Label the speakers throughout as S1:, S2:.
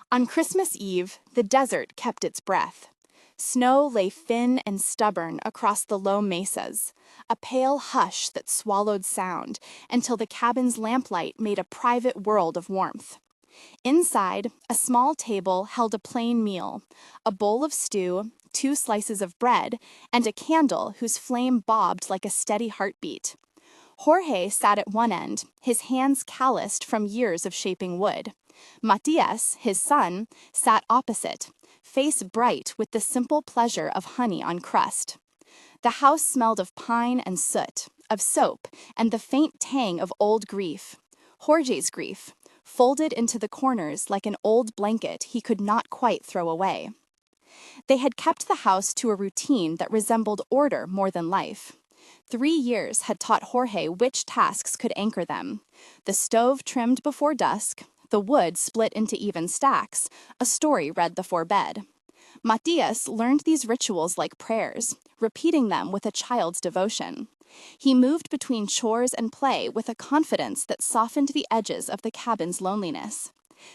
S1: On Christmas Eve, the desert kept its breath. Snow lay thin and stubborn across the low mesas, a pale hush that swallowed sound until the cabin's lamplight made a private world of warmth. Inside, a small table held a plain meal, a bowl of stew, 2 slices of bread, and a candle whose flame bobbed like a steady heartbeat. Jorge sat at one end, his hands calloused from years of shaping wood. Matías, his son, sat opposite, face bright with the simple pleasure of honey on crust. The house smelled of pine and soot, of soap, and the faint tang of old grief. Jorge's grief, folded into the corners like an old blanket he could not quite throw away. They had kept the house to a routine that resembled order more than life. 3 years had taught Jorge which tasks could anchor them. The stove trimmed before dusk, the wood split into even stacks, a story read before bed. Matías learned these rituals like prayers, repeating them with a child's devotion. He moved between chores and play with a confidence that softened the edges of the cabin's loneliness.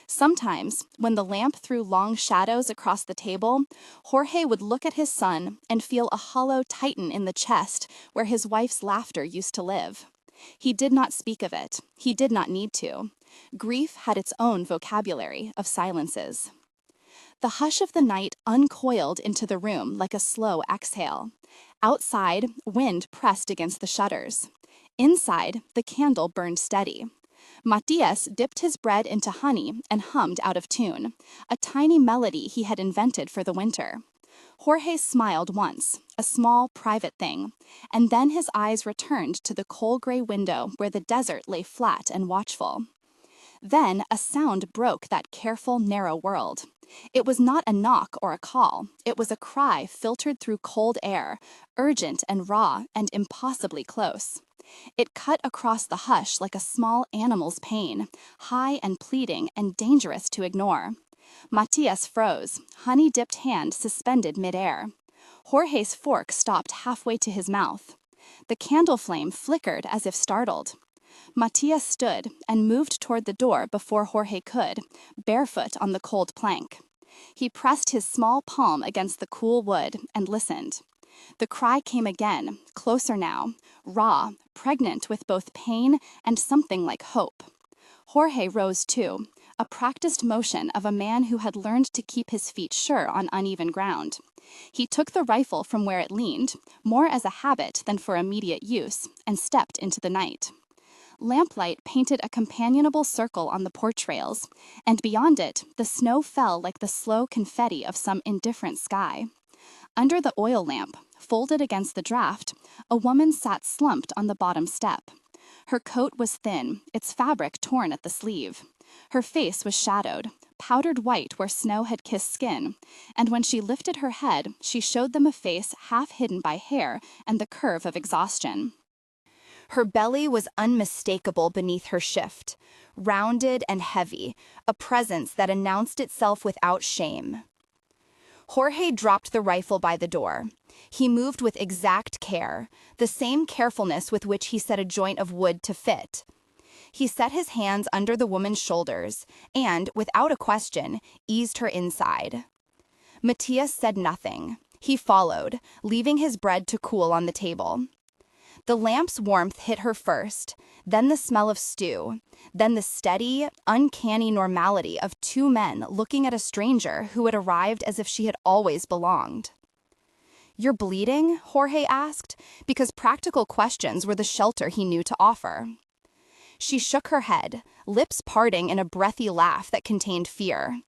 S1: Sometimes, when the lamp threw long shadows across the table, Jorge would look at his son and feel a hollow tighten in the chest where his wife's laughter used to live. He did not speak of it. He did not need to. Grief had its own vocabulary of silences. The hush of the night uncoiled into the room like a slow exhale. Outside, wind pressed against the shutters. Inside, the candle burned steady. Matías dipped his bread into honey and hummed out of tune, a tiny melody he had invented for the winter. Jorge smiled once, a small, private thing, and then his eyes returned to the coal gray window where the desert lay flat and watchful. Then a sound broke that careful, narrow world. It was not a knock or a call. It was a cry filtered through cold air, urgent and raw and impossibly close. It cut across the hush like a small animal's pain, high and pleading and dangerous to ignore. Matías froze, honey-dipped hand suspended midair. Jorge's fork stopped halfway to his mouth. The candle flame flickered as if startled. Matías stood and moved toward the door before Jorge could, barefoot on the cold plank. He pressed his small palm against the cool wood and listened. The cry came again, closer now, raw, pregnant with both pain and something like hope. Jorge rose too, a practiced motion of a man who had learned to keep his feet sure on uneven ground. He took the rifle from where it leaned, more as a habit than for immediate use, and stepped into the night. Lamplight painted a companionable circle on the porch rails, and beyond it, the snow fell like the slow confetti of some indifferent sky. Under the oil lamp, folded against the draft, a woman sat slumped on the bottom step. Her coat was thin, its fabric torn at the sleeve. Her face was shadowed, powdered white where snow had kissed skin, and when she lifted her head, she showed them a face half hidden by hair and the curve of exhaustion. Her belly was unmistakable beneath her shift, rounded and heavy, a presence that announced itself without shame. Jorge dropped the rifle by the door. He moved with exact care, the same carefulness with which he set a joint of wood to fit. He set his hands under the woman's shoulders and, without a question, eased her inside. Matías said nothing. He followed, leaving his bread to cool on the table. The lamp's warmth hit her first, then the smell of stew, then the steady, uncanny normality of 2 men looking at a stranger who had arrived as if she had always belonged. "You're bleeding?" Jorge asked, because practical questions were the shelter he knew to offer. She shook her head, lips parting in a breathy laugh that contained fear.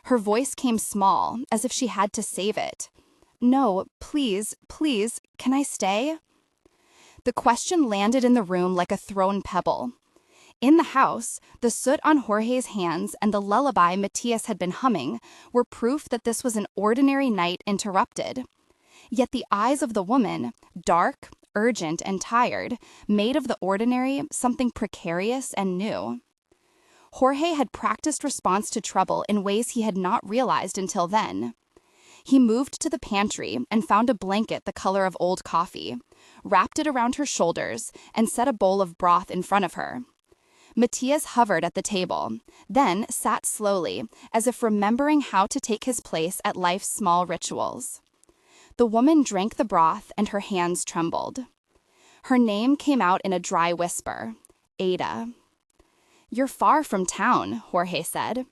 S1: Her voice came small, as if she had to save it. "No, please, please, can I stay?" The question landed in the room like a thrown pebble. In the house, the soot on Jorge's hands and the lullaby Matías had been humming were proof that this was an ordinary night interrupted. Yet the eyes of the woman, dark, urgent, and tired, made of the ordinary something precarious and new. Jorge had practiced response to trouble in ways he had not realized until then. He moved to the pantry and found a blanket the color of old coffee, wrapped it around her shoulders, and set a bowl of broth in front of her. Matías hovered at the table, then sat slowly, as if remembering how to take his place at life's small rituals. The woman drank the broth and her hands trembled. Her name came out in a dry whisper, Ada. "You're far from town," Jorge said.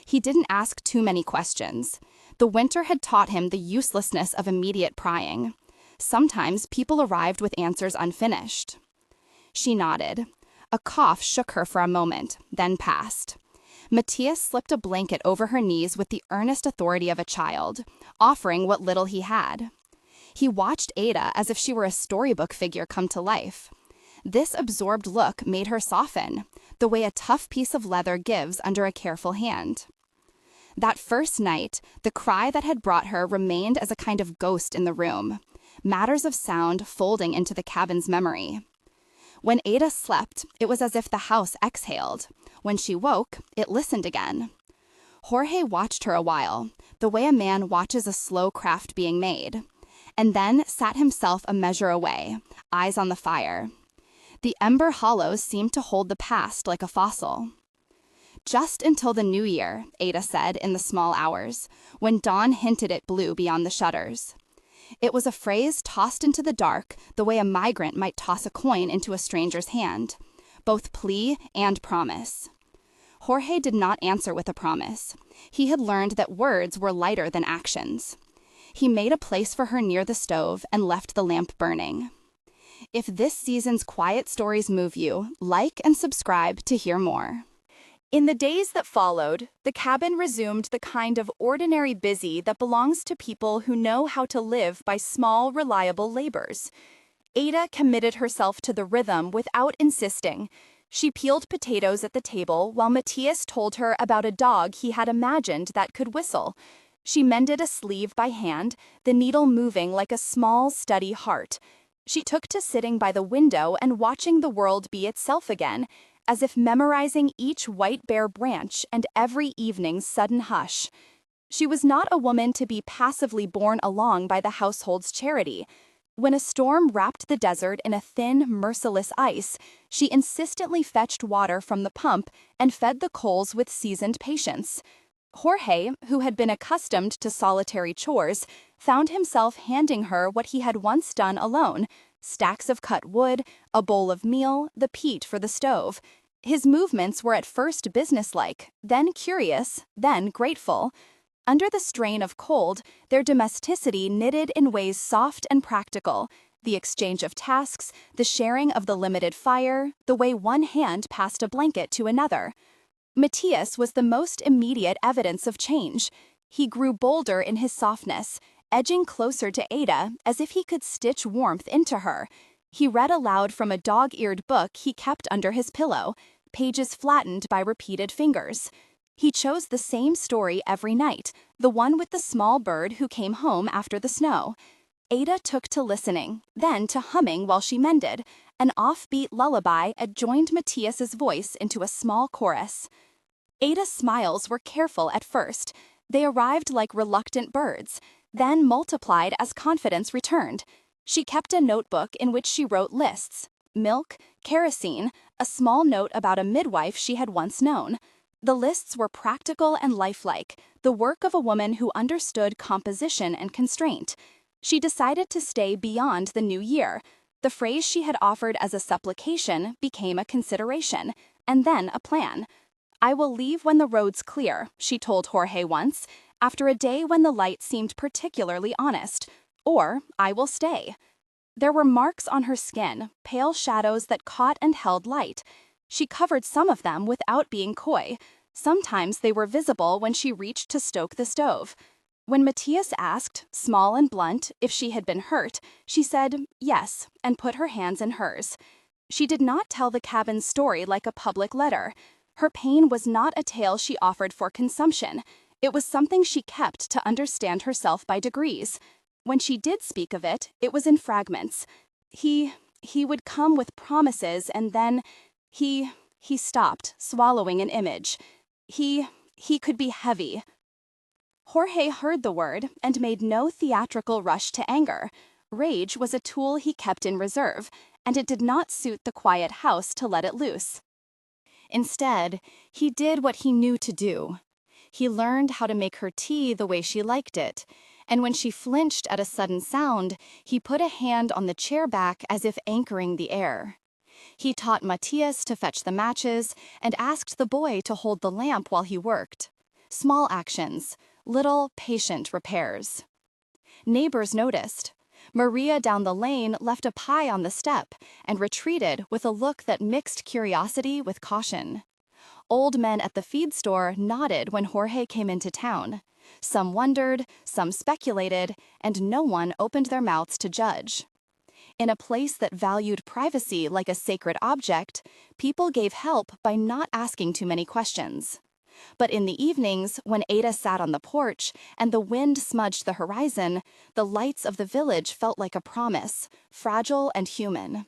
S1: He didn't ask too many questions. The winter had taught him the uselessness of immediate prying. Sometimes people arrived with answers unfinished. She nodded. A cough shook her for a moment, then passed. Matías slipped a blanket over her knees with the earnest authority of a child, offering what little he had. He watched Ada as if she were a storybook figure come to life. This absorbed look made her soften, the way a tough piece of leather gives under a careful hand. That first night, the cry that had brought her remained as a kind of ghost in the room, matters of sound folding into the cabin's memory. When Ada slept, it was as if the house exhaled. When she woke, it listened again. Jorge watched her a while, the way a man watches a slow craft being made, and then sat himself a measure away, eyes on the fire. The ember hollows seemed to hold the past like a fossil. "Just until the new year," Ada said in the small hours, when dawn hinted it blue beyond the shutters. It was a phrase tossed into the dark the way a migrant might toss a coin into a stranger's hand, both plea and promise. Jorge did not answer with a promise. He had learned that words were lighter than actions. He made a place for her near the stove and left the lamp burning. If this season's quiet stories move you, like and subscribe to hear more. In the days that followed, the cabin resumed the kind of ordinary busy that belongs to people who know how to live by small, reliable labors. Ada committed herself to the rhythm without insisting. She peeled potatoes at the table while Matías told her about a dog he had imagined that could whistle. She mended a sleeve by hand, the needle moving like a small, steady heart. She took to sitting by the window and watching the world be itself again, as if memorizing each white bare branch and every evening's sudden hush. She was not a woman to be passively borne along by the household's charity. When a storm wrapped the desert in a thin, merciless ice, she insistently fetched water from the pump and fed the coals with seasoned patience. Jorge, who had been accustomed to solitary chores, found himself handing her what he had once done alone: stacks of cut wood, a bowl of meal, the peat for the stove. His movements were at first businesslike, then curious, then grateful. Under the strain of cold, their domesticity knitted in ways soft and practical: the exchange of tasks, the sharing of the limited fire, the way one hand passed a blanket to another. Matías was the most immediate evidence of change. He grew bolder in his softness, edging closer to Ada as if he could stitch warmth into her. He read aloud from a dog-eared book he kept under his pillow, pages flattened by repeated fingers. He chose the same story every night, the one with the small bird who came home after the snow. Ada took to listening, then to humming while she mended. An offbeat lullaby adjoined Matías's voice into a small chorus. Ada's smiles were careful at first. They arrived like reluctant birds, then multiplied as confidence returned. She kept a notebook in which she wrote lists: milk, kerosene, a small note about a midwife she had once known. The lists were practical and lifelike, the work of a woman who understood composition and constraint. She decided to stay beyond the new year. The phrase she had offered as a supplication became a consideration, and then a plan. "I will leave when the road's clear," she told Jorge once, after a day when the light seemed particularly honest. "Or I will stay." There were marks on her skin, pale shadows that caught and held light. She covered some of them without being coy. Sometimes they were visible when she reached to stoke the stove. When Matías asked, small and blunt, if she had been hurt, she said yes and put her hands in hers. She did not tell the cabin's story like a public letter. Her pain was not a tale she offered for consumption. It was something she kept to understand herself by degrees. When she did speak of it, it was in fragments. He would come with promises, and then he stopped, swallowing an image. He could be heavy. Jorge heard the word and made no theatrical rush to anger. Rage was a tool he kept in reserve, and it did not suit the quiet house to let it loose. Instead, he did what he knew to do. He learned how to make her tea the way she liked it, and when she flinched at a sudden sound, he put a hand on the chair back as if anchoring the air. He taught Matías to fetch the matches and asked the boy to hold the lamp while he worked. Small actions, little, patient repairs. Neighbors noticed. Maria down the lane left a pie on the step and retreated with a look that mixed curiosity with caution. Old men at the feed store nodded when Jorge came into town. Some wondered, some speculated, and no one opened their mouths to judge. In a place that valued privacy like a sacred object, people gave help by not asking too many questions. But in the evenings, when Ada sat on the porch and the wind smudged the horizon, the lights of the village felt like a promise, fragile and human.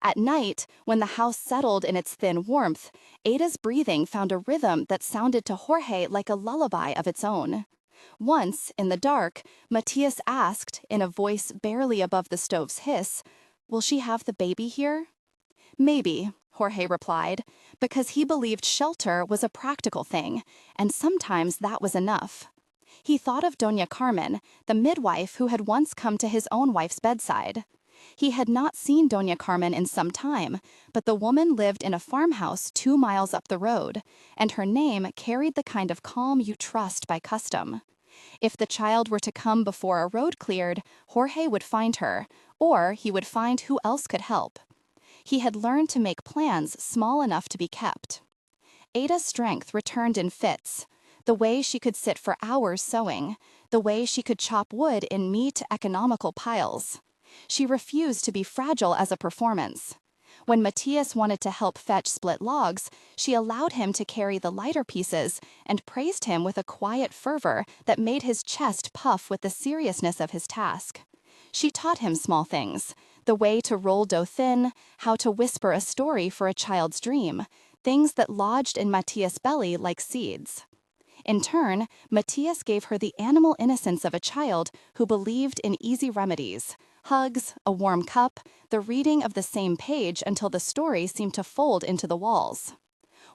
S1: At night, when the house settled in its thin warmth, Ada's breathing found a rhythm that sounded to Jorge like a lullaby of its own. Once, in the dark, Matías asked, in a voice barely above the stove's hiss, "Will she have the baby here?" "Maybe," Jorge replied, because he believed shelter was a practical thing, and sometimes that was enough. He thought of Doña Carmen, the midwife who had once come to his own wife's bedside. He had not seen Doña Carmen in some time, but the woman lived in a farmhouse 2 miles up the road, and her name carried the kind of calm you trust by custom. If the child were to come before a road cleared, Jorge would find her, or he would find who else could help. He had learned to make plans small enough to be kept. Ada's strength returned in fits. The way she could sit for hours sewing, the way she could chop wood in neat, economical piles. She refused to be fragile as a performance. When Matías wanted to help fetch split logs, she allowed him to carry the lighter pieces and praised him with a quiet fervor that made his chest puff with the seriousness of his task. She taught him small things, the way to roll dough thin, how to whisper a story for a child's dream, things that lodged in Matías' belly like seeds. In turn, Matías gave her the animal innocence of a child who believed in easy remedies, hugs, a warm cup, the reading of the same page until the story seemed to fold into the walls.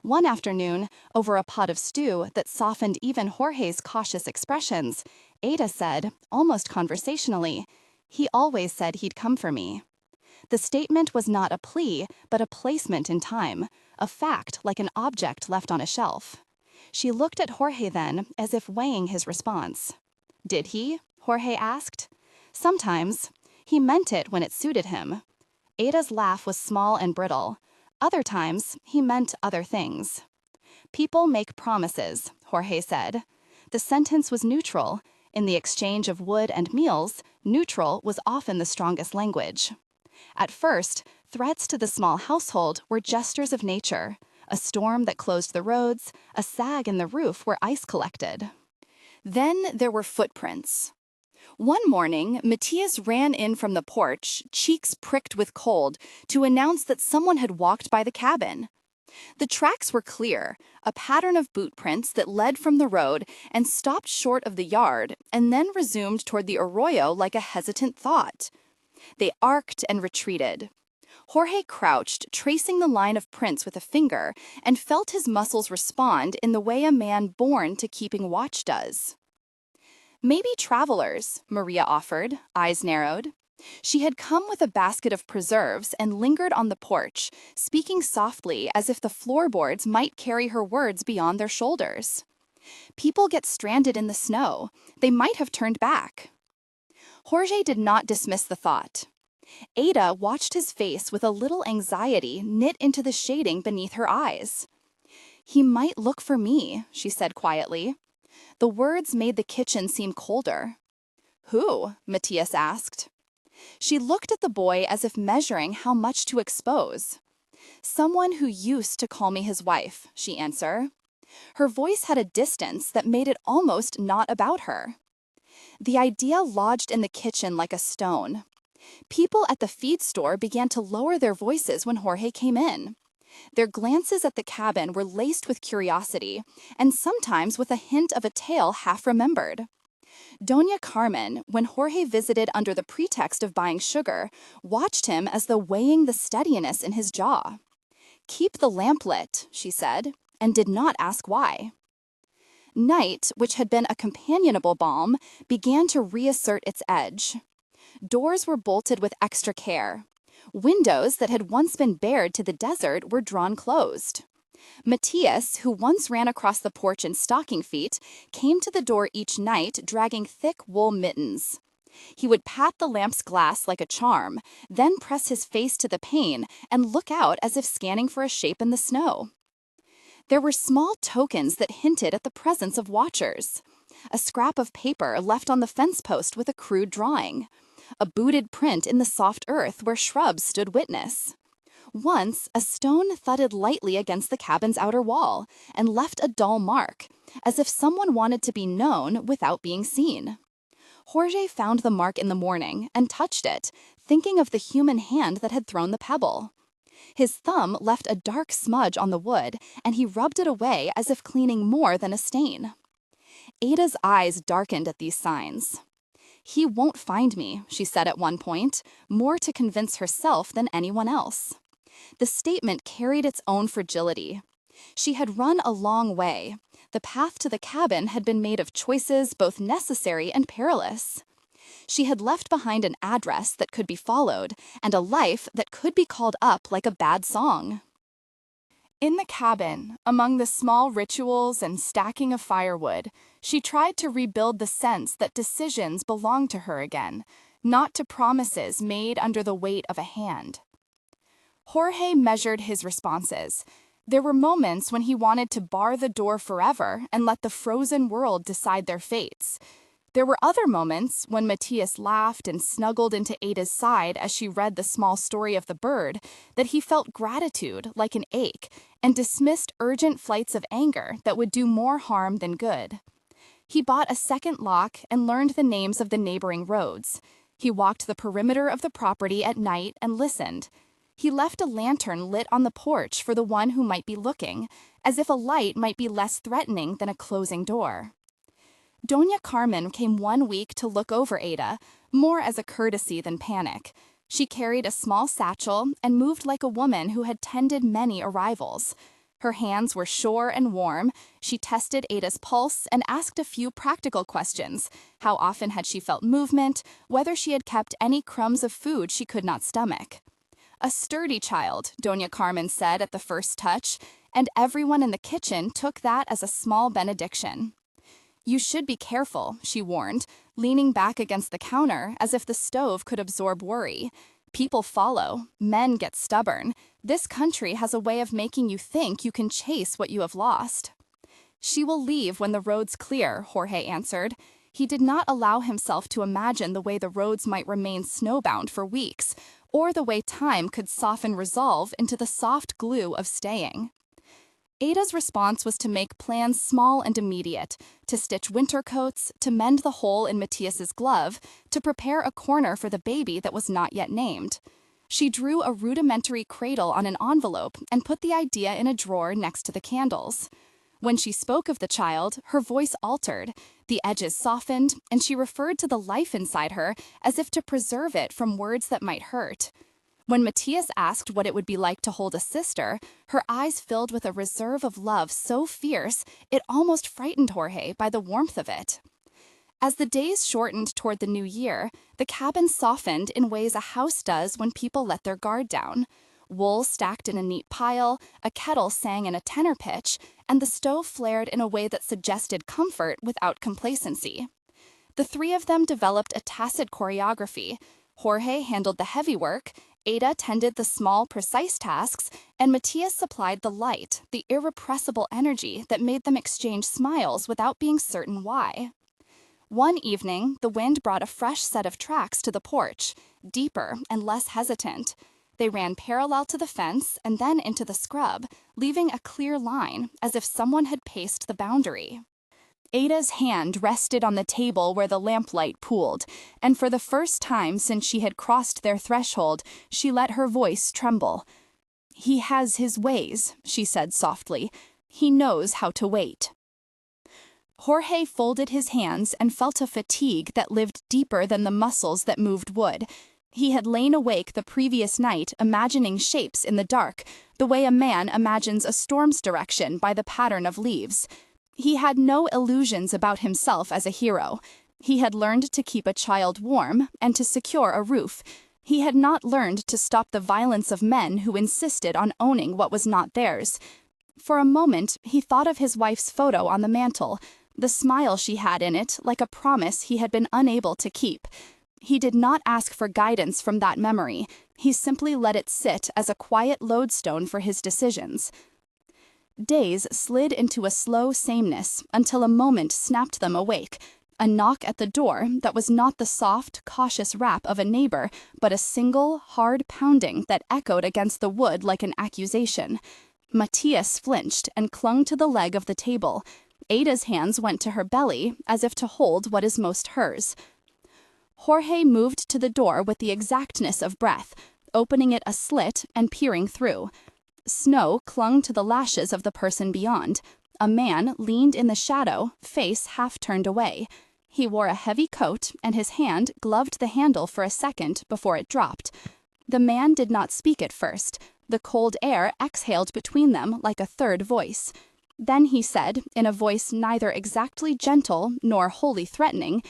S1: One afternoon, over a pot of stew that softened even Jorge's cautious expressions, Ada said, almost conversationally, "He always said he'd come for me." The statement was not a plea, but a placement in time, a fact like an object left on a shelf. She looked at Jorge then, as if weighing his response. "Did he?" Jorge asked. "Sometimes. He meant it when it suited him." Ada's laugh was small and brittle. Other times, he meant other things. "People make promises," Jorge said. The sentence was neutral. In the exchange of wood and meals, neutral was often the strongest language. At first, threats to the small household were gestures of nature, a storm that closed the roads, a sag in the roof where ice collected. Then there were footprints. One morning, Matías ran in from the porch, cheeks pricked with cold, to announce that someone had walked by the cabin. The tracks were clear, a pattern of boot prints that led from the road and stopped short of the yard and then resumed toward the arroyo like a hesitant thought. They arced and retreated. Jorge crouched, tracing the line of prints with a finger, and felt his muscles respond in the way a man born to keeping watch does. "Maybe travelers," Maria offered, eyes narrowed. She had come with a basket of preserves and lingered on the porch, speaking softly as if the floorboards might carry her words beyond their shoulders. "People get stranded in the snow. They might have turned back." Jorge did not dismiss the thought. Ada watched his face with a little anxiety knit into the shading beneath her eyes. "He might look for me," she said quietly. The words made the kitchen seem colder. "Who?" Matías asked. She looked at the boy as if measuring how much to expose. "Someone who used to call me his wife," she answered. Her voice had a distance that made it almost not about her. The idea lodged in the kitchen like a stone. People at the feed store began to lower their voices when Jorge came in. Their glances at the cabin were laced with curiosity, and sometimes with a hint of a tale half-remembered. Doña Carmen, when Jorge visited under the pretext of buying sugar, watched him as though weighing the steadiness in his jaw. "Keep the lamp lit," she said, and did not ask why. Night, which had been a companionable balm, began to reassert its edge. Doors were bolted with extra care. Windows that had once been bared to the desert were drawn closed. Matías, who once ran across the porch in stocking feet, came to the door each night dragging thick wool mittens. He would pat the lamp's glass like a charm, then press his face to the pane and look out as if scanning for a shape in the snow. There were small tokens that hinted at the presence of watchers. A scrap of paper left on the fence post with a crude drawing. A booted print in the soft earth where shrubs stood witness. Once, a stone thudded lightly against the cabin's outer wall and left a dull mark, as if someone wanted to be known without being seen. Jorge found the mark in the morning and touched it, thinking of the human hand that had thrown the pebble. His thumb left a dark smudge on the wood, and he rubbed it away as if cleaning more than a stain. Ada's eyes darkened at these signs. "He won't find me," she said at one point, more to convince herself than anyone else. The statement carried its own fragility. She had run a long way. The path to the cabin had been made of choices both necessary and perilous. She had left behind an address that could be followed and a life that could be called up like a bad song. In the cabin, among the small rituals and stacking of firewood, she tried to rebuild the sense that decisions belonged to her again, not to promises made under the weight of a hand. Jorge measured his responses. There were moments when he wanted to bar the door forever and let the frozen world decide their fates. There were other moments when Matías laughed and snuggled into Ada's side as she read the small story of the bird that he felt gratitude like an ache and dismissed urgent flights of anger that would do more harm than good. He bought a second lock and learned the names of the neighboring roads. He walked the perimeter of the property at night and listened. He left a lantern lit on the porch for the one who might be looking, as if a light might be less threatening than a closing door. Doña Carmen came one week to look over Ada, more as a courtesy than panic. She carried a small satchel and moved like a woman who had tended many arrivals. Her hands were sure and warm. She tested Ada's pulse and asked a few practical questions. How often had she felt movement? Whether she had kept any crumbs of food she could not stomach. "A sturdy child," Doña Carmen said at the first touch, and everyone in the kitchen took that as a small benediction. "You should be careful," she warned, leaning back against the counter as if the stove could absorb worry. "People follow. Men get stubborn. This country has a way of making you think you can chase what you have lost." "She will leave when the road's clear," Jorge answered. He did not allow himself to imagine the way the roads might remain snowbound for weeks, or the way time could soften resolve into the soft glue of staying. Ada's response was to make plans small and immediate, to stitch winter coats, to mend the hole in Matías's glove, to prepare a corner for the baby that was not yet named. She drew a rudimentary cradle on an envelope and put the idea in a drawer next to the candles. When she spoke of the child, her voice altered, the edges softened, and she referred to the life inside her as if to preserve it from words that might hurt. When Matías asked what it would be like to hold a sister, her eyes filled with a reserve of love so fierce it almost frightened Jorge by the warmth of it. As the days shortened toward the new year, the cabin softened in ways a house does when people let their guard down. Wool stacked in a neat pile, a kettle sang in a tenor pitch, and the stove flared in a way that suggested comfort without complacency. The three of them developed a tacit choreography. Jorge handled the heavy work, Ada tended the small, precise tasks, and Matías supplied the light, the irrepressible energy that made them exchange smiles without being certain why. One evening, the wind brought a fresh set of tracks to the porch, deeper and less hesitant. They ran parallel to the fence and then into the scrub, leaving a clear line, as if someone had paced the boundary. Ada's hand rested on the table where the lamplight pooled, and for the first time since she had crossed their threshold, she let her voice tremble. "He has his ways," she said softly. "He knows how to wait." Jorge folded his hands and felt a fatigue that lived deeper than the muscles that moved wood. He had lain awake the previous night imagining shapes in the dark, the way a man imagines a storm's direction by the pattern of leaves. He had no illusions about himself as a hero. He had learned to keep a child warm and to secure a roof. He had not learned to stop the violence of men who insisted on owning what was not theirs. For a moment, he thought of his wife's photo on the mantel, the smile she had in it like a promise he had been unable to keep. He did not ask for guidance from that memory. He simply let it sit as a quiet lodestone for his decisions. Days slid into a slow sameness until a moment snapped them awake. A knock at the door that was not the soft, cautious rap of a neighbor, but a single, hard pounding that echoed against the wood like an accusation. Matías flinched and clung to the leg of the table. Ada's hands went to her belly, as if to hold what is most hers. Jorge moved to the door with the exactness of breath, opening it a slit and peering through. Snow clung to the lashes of the person beyond. A man leaned in the shadow, face half turned away. He wore a heavy coat, and his hand gloved the handle for a second before it dropped. The man did not speak at first. The cold air exhaled between them like a third voice. Then he said, in a voice neither exactly gentle nor wholly threatening,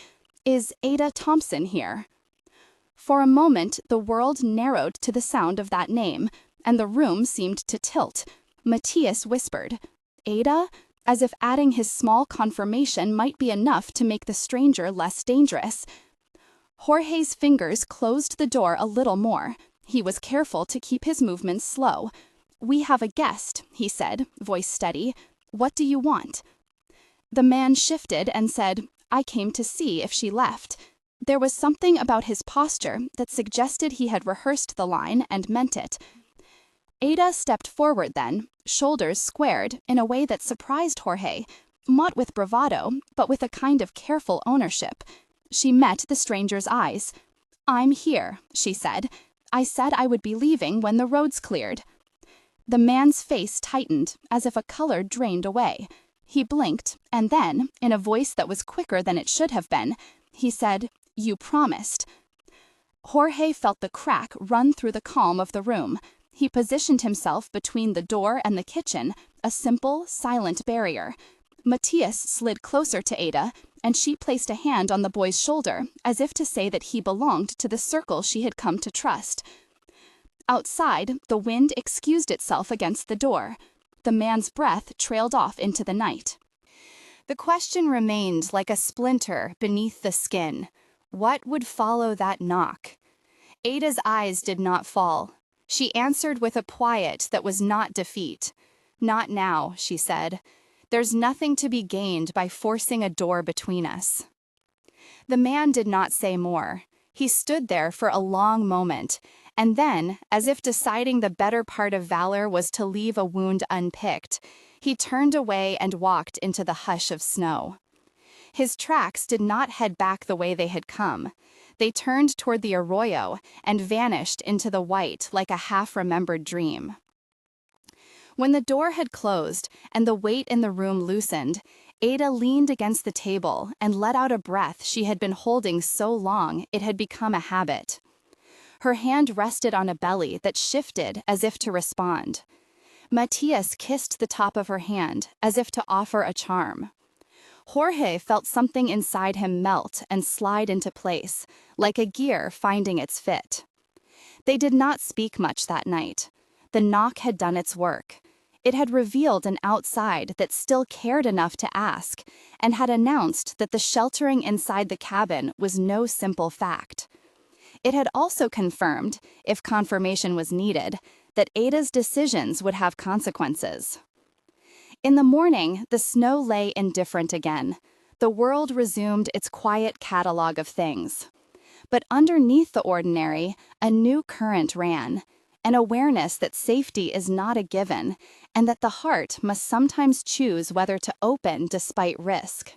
S1: "Is Ada Thompson here?" For a moment, the world narrowed to the sound of that name, and the room seemed to tilt. Matías whispered, "Ada?" as if adding his small confirmation might be enough to make the stranger less dangerous. Jorge's fingers closed the door a little more. He was careful to keep his movements slow. "We have a guest," he said, voice steady. "What do you want?" The man shifted and said, "I came to see if she left." There was something about his posture that suggested he had rehearsed the line and meant it. Ada stepped forward then, shoulders squared in a way that surprised Jorge, not with bravado, but with a kind of careful ownership. She met the stranger's eyes. "I'm here," she said. "I said I would be leaving when the road's cleared." The man's face tightened, as if a color drained away. He blinked, and then, in a voice that was quicker than it should have been, he said, "You promised." Jorge felt the crack run through the calm of the room. He positioned himself between the door and the kitchen, a simple, silent barrier. Matías slid closer to Ada, and she placed a hand on the boy's shoulder, as if to say that he belonged to the circle she had come to trust. Outside, the wind excused itself against the door. The man's breath trailed off into the night. The question remained like a splinter beneath the skin. What would follow that knock? Ada's eyes did not fall. She answered with a quiet that was not defeat. "Not now," she said. "There's nothing to be gained by forcing a door between us." The man did not say more. He stood there for a long moment, and then, as if deciding the better part of valor was to leave a wound unpicked, he turned away and walked into the hush of snow. His tracks did not head back the way they had come. They turned toward the arroyo and vanished into the white like a half-remembered dream. When the door had closed and the weight in the room loosened, Ada leaned against the table and let out a breath she had been holding so long it had become a habit. Her hand rested on a belly that shifted as if to respond. Matías kissed the top of her hand as if to offer a charm. Jorge felt something inside him melt and slide into place, like a gear finding its fit. They did not speak much that night. The knock had done its work. It had revealed an outside that still cared enough to ask, and had announced that the sheltering inside the cabin was no simple fact. It had also confirmed, if confirmation was needed, that Ada's decisions would have consequences. In the morning, the snow lay indifferent again. The world resumed its quiet catalog of things. But underneath the ordinary, a new current ran, an awareness that safety is not a given, and that the heart must sometimes choose whether to open despite risk.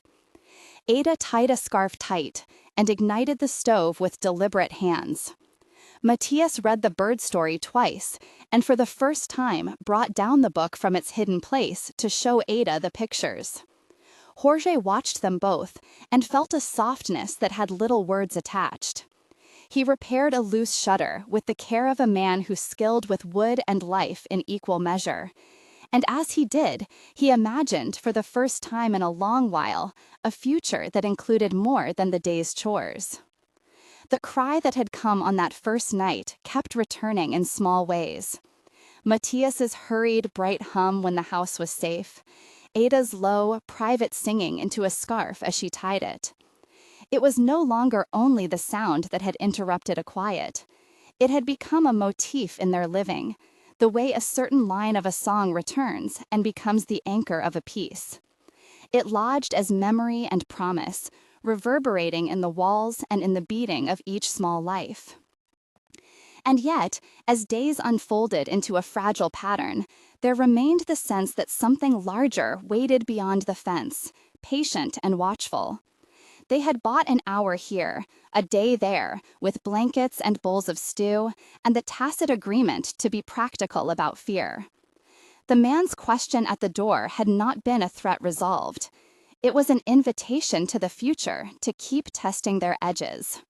S1: Ada tied a scarf tight and ignited the stove with deliberate hands. Matías read the bird story twice, and for the first time brought down the book from its hidden place to show Ada the pictures. Jorge watched them both and felt a softness that had little words attached. He repaired a loose shutter with the care of a man who skilled with wood and life in equal measure. And as he did, he imagined for the first time in a long while a future that included more than the day's chores. The cry that had come on that first night kept returning in small ways. Matías's hurried, bright hum when the house was safe, Ada's low, private singing into a scarf as she tied it. It was no longer only the sound that had interrupted a quiet. It had become a motif in their living, the way a certain line of a song returns and becomes the anchor of a piece. It lodged as memory and promise, reverberating in the walls and in the beating of each small life. And yet, as days unfolded into a fragile pattern, there remained the sense that something larger waited beyond the fence, patient and watchful. They had bought an hour here, a day there, with blankets and bowls of stew, and the tacit agreement to be practical about fear. The man's question at the door had not been a threat resolved. It was an invitation to the future to keep testing their edges.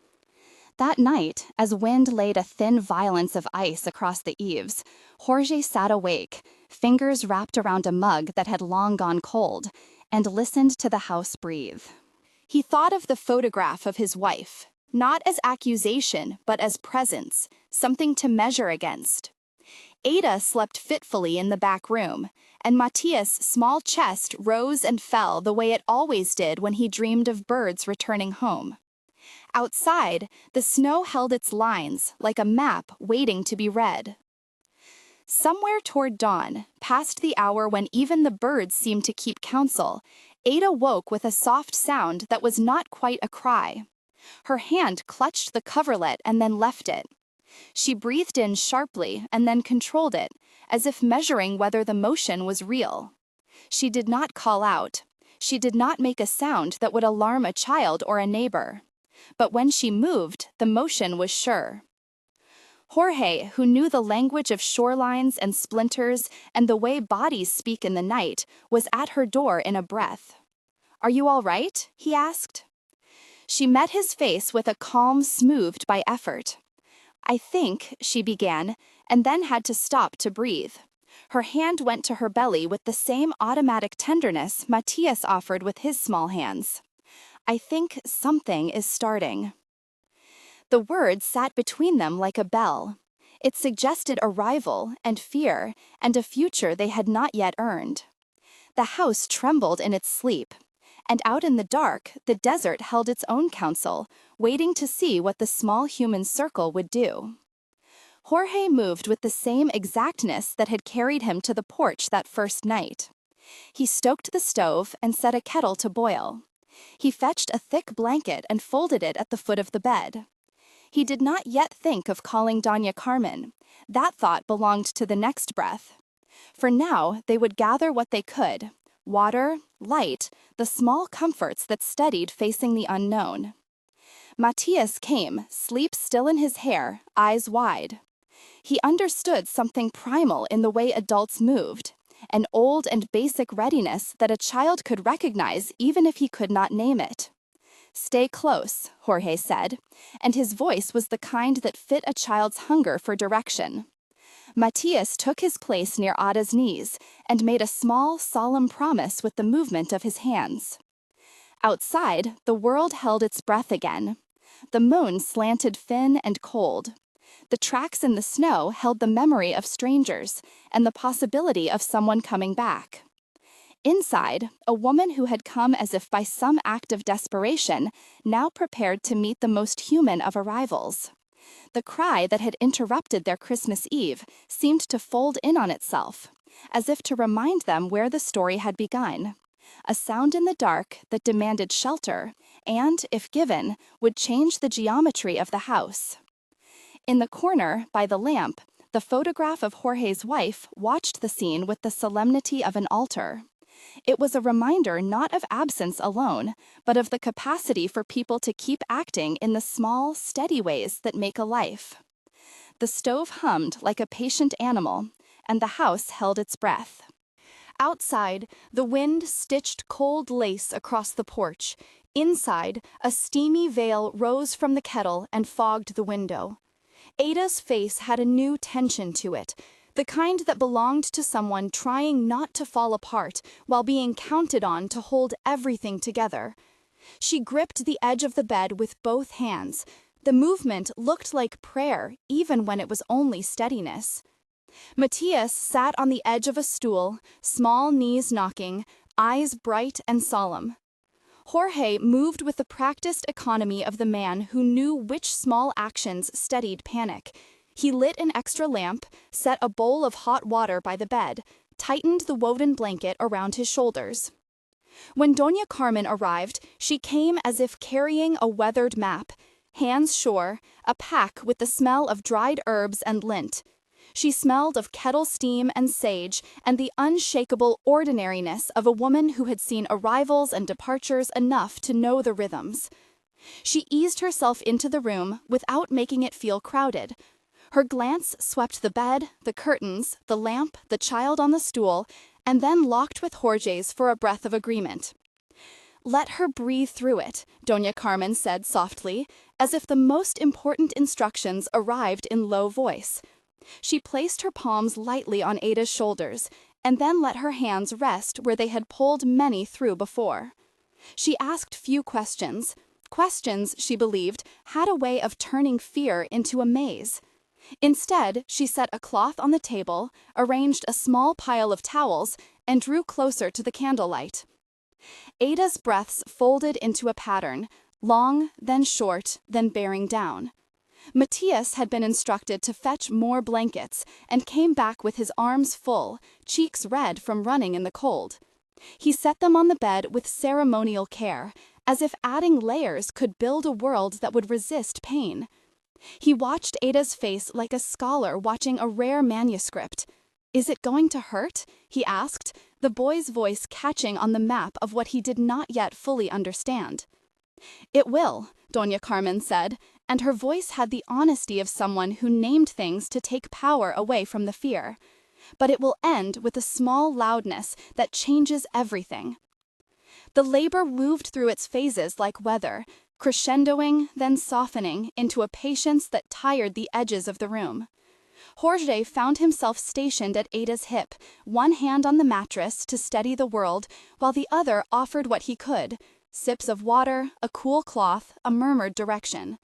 S1: That night, as wind laid a thin violence of ice across the eaves, Jorge sat awake, fingers wrapped around a mug that had long gone cold, and listened to the house breathe. He thought of the photograph of his wife, not as accusation, but as presence, something to measure against. Ada slept fitfully in the back room, and Matías' small chest rose and fell the way it always did when he dreamed of birds returning home. Outside, the snow held its lines like a map waiting to be read. Somewhere toward dawn, past the hour when even the birds seemed to keep counsel, Ada woke with a soft sound that was not quite a cry. Her hand clutched the coverlet and then left it. She breathed in sharply and then controlled it, as if measuring whether the motion was real. She did not call out. She did not make a sound that would alarm a child or a neighbor. But when she moved, the motion was sure. Jorge, who knew the language of shorelines and splinters and the way bodies speak in the night, was at her door in a breath. "Are you all right?" he asked. She met his face with a calm smoothed by effort. "I think," she began, and then had to stop to breathe. Her hand went to her belly with the same automatic tenderness Matías offered with his small hands. "I think something is starting." The word sat between them like a bell. It suggested arrival and fear and a future they had not yet earned. The house trembled in its sleep, and out in the dark, the desert held its own counsel, waiting to see what the small human circle would do. Jorge moved with the same exactness that had carried him to the porch that first night. He stoked the stove and set a kettle to boil. He fetched a thick blanket and folded it at the foot of the bed. He did not yet think of calling Doña Carmen. That thought belonged to the next breath. For now, they would gather what they could: water, light, the small comforts that steadied facing the unknown. Matías came, sleep still in his hair, eyes wide. He understood something primal in the way adults moved, an old and basic readiness that a child could recognize even if he could not name it. "Stay close," Jorge said, and his voice was the kind that fit a child's hunger for direction. Matías took his place near Ada's knees and made a small, solemn promise with the movement of his hands. Outside, the world held its breath again. The moon slanted thin and cold. The tracks in the snow held the memory of strangers and the possibility of someone coming back. Inside, a woman who had come as if by some act of desperation now prepared to meet the most human of arrivals. The cry that had interrupted their Christmas Eve seemed to fold in on itself, as if to remind them where the story had begun. A sound in the dark that demanded shelter and, if given, would change the geometry of the house. In the corner, by the lamp, the photograph of Jorge's wife watched the scene with the solemnity of an altar. It was a reminder not of absence alone, but of the capacity for people to keep acting in the small, steady ways that make a life. The stove hummed like a patient animal, and the house held its breath. Outside, the wind stitched cold lace across the porch, Inside, a steamy veil rose from the kettle and fogged the window. Ada's face had a new tension to it, the kind that belonged to someone trying not to fall apart while being counted on to hold everything together. She gripped the edge of the bed with both hands. The movement looked like prayer, even when it was only steadiness. Matías sat on the edge of a stool, small knees knocking, eyes bright and solemn. Jorge moved with the practiced economy of the man who knew which small actions steadied panic. He lit an extra lamp, set a bowl of hot water by the bed, tightened the woven blanket around his shoulders. When Doña Carmen arrived, she came as if carrying a weathered map, hands sure, a pack with the smell of dried herbs and lint. She smelled of kettle steam and sage and the unshakable ordinariness of a woman who had seen arrivals and departures enough to know the rhythms. She eased herself into the room without making it feel crowded. Her glance swept the bed, the curtains, the lamp, the child on the stool, and then locked with Jorge's for a breath of agreement. "Let her breathe through it," Doña Carmen said softly, as if the most important instructions arrived in low voice. She placed her palms lightly on Ada's shoulders, and then let her hands rest where they had pulled many through before. She asked few questions. Questions, she believed, had a way of turning fear into a maze. Instead, she set a cloth on the table, arranged a small pile of towels, and drew closer to the candlelight. Ada's breaths folded into a pattern, long, then short, then bearing down. Matías had been instructed to fetch more blankets and came back with his arms full, cheeks red from running in the cold. He set them on the bed with ceremonial care, as if adding layers could build a world that would resist pain. He watched Ada's face like a scholar watching a rare manuscript. "Is it going to hurt?" he asked, the boy's voice catching on the map of what he did not yet fully understand. "It will," Doña Carmen said, and her voice had the honesty of someone who named things to take power away from the fear. "But it will end with a small loudness that changes everything." The labor moved through its phases like weather, crescendoing, then softening into a patience that tired the edges of the room. Jorge found himself stationed at Ada's hip, one hand on the mattress to steady the world, while the other offered what he could: sips of water, a cool cloth, a murmured direction.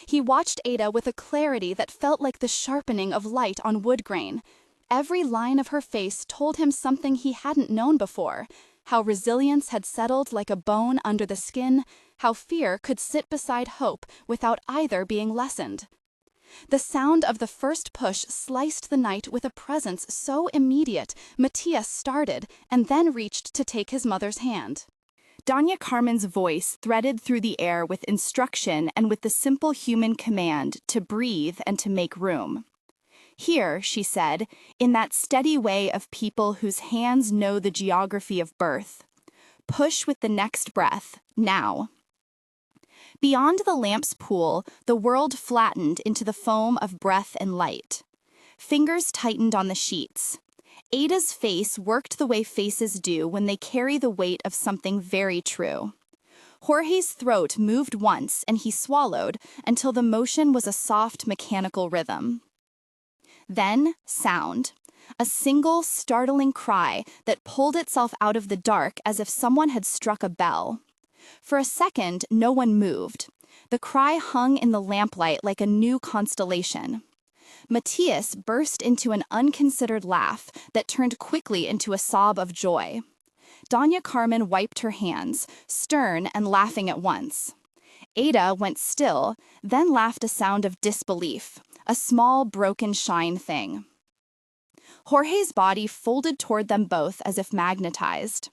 S1: He watched Ada with a clarity that felt like the sharpening of light on wood grain. Every line of her face told him something he hadn't known before: how resilience had settled like a bone under the skin, how fear could sit beside hope without either being lessened. The sound of the first push sliced the night with a presence so immediate, Matías started and then reached to take his mother's hand. Doña Carmen's voice threaded through the air with instruction and with the simple human command to breathe and to make room. "Here," she said, in that steady way of people whose hands know the geography of birth. "Push with the next breath, now." Beyond the lamp's pool, the world flattened into the foam of breath and light. Fingers tightened on the sheets. Ada's face worked the way faces do when they carry the weight of something very true. Jorge's throat moved once and he swallowed until the motion was a soft mechanical rhythm. Then, sound. A single, startling cry that pulled itself out of the dark as if someone had struck a bell. For a second, no one moved. The cry hung in the lamplight like a new constellation. Matías burst into an unconsidered laugh that turned quickly into a sob of joy. Doña Carmen wiped her hands, stern and laughing at once. Ada went still, then laughed a sound of disbelief, a small, broken shine thing. Jorge's body folded toward them both as if magnetized.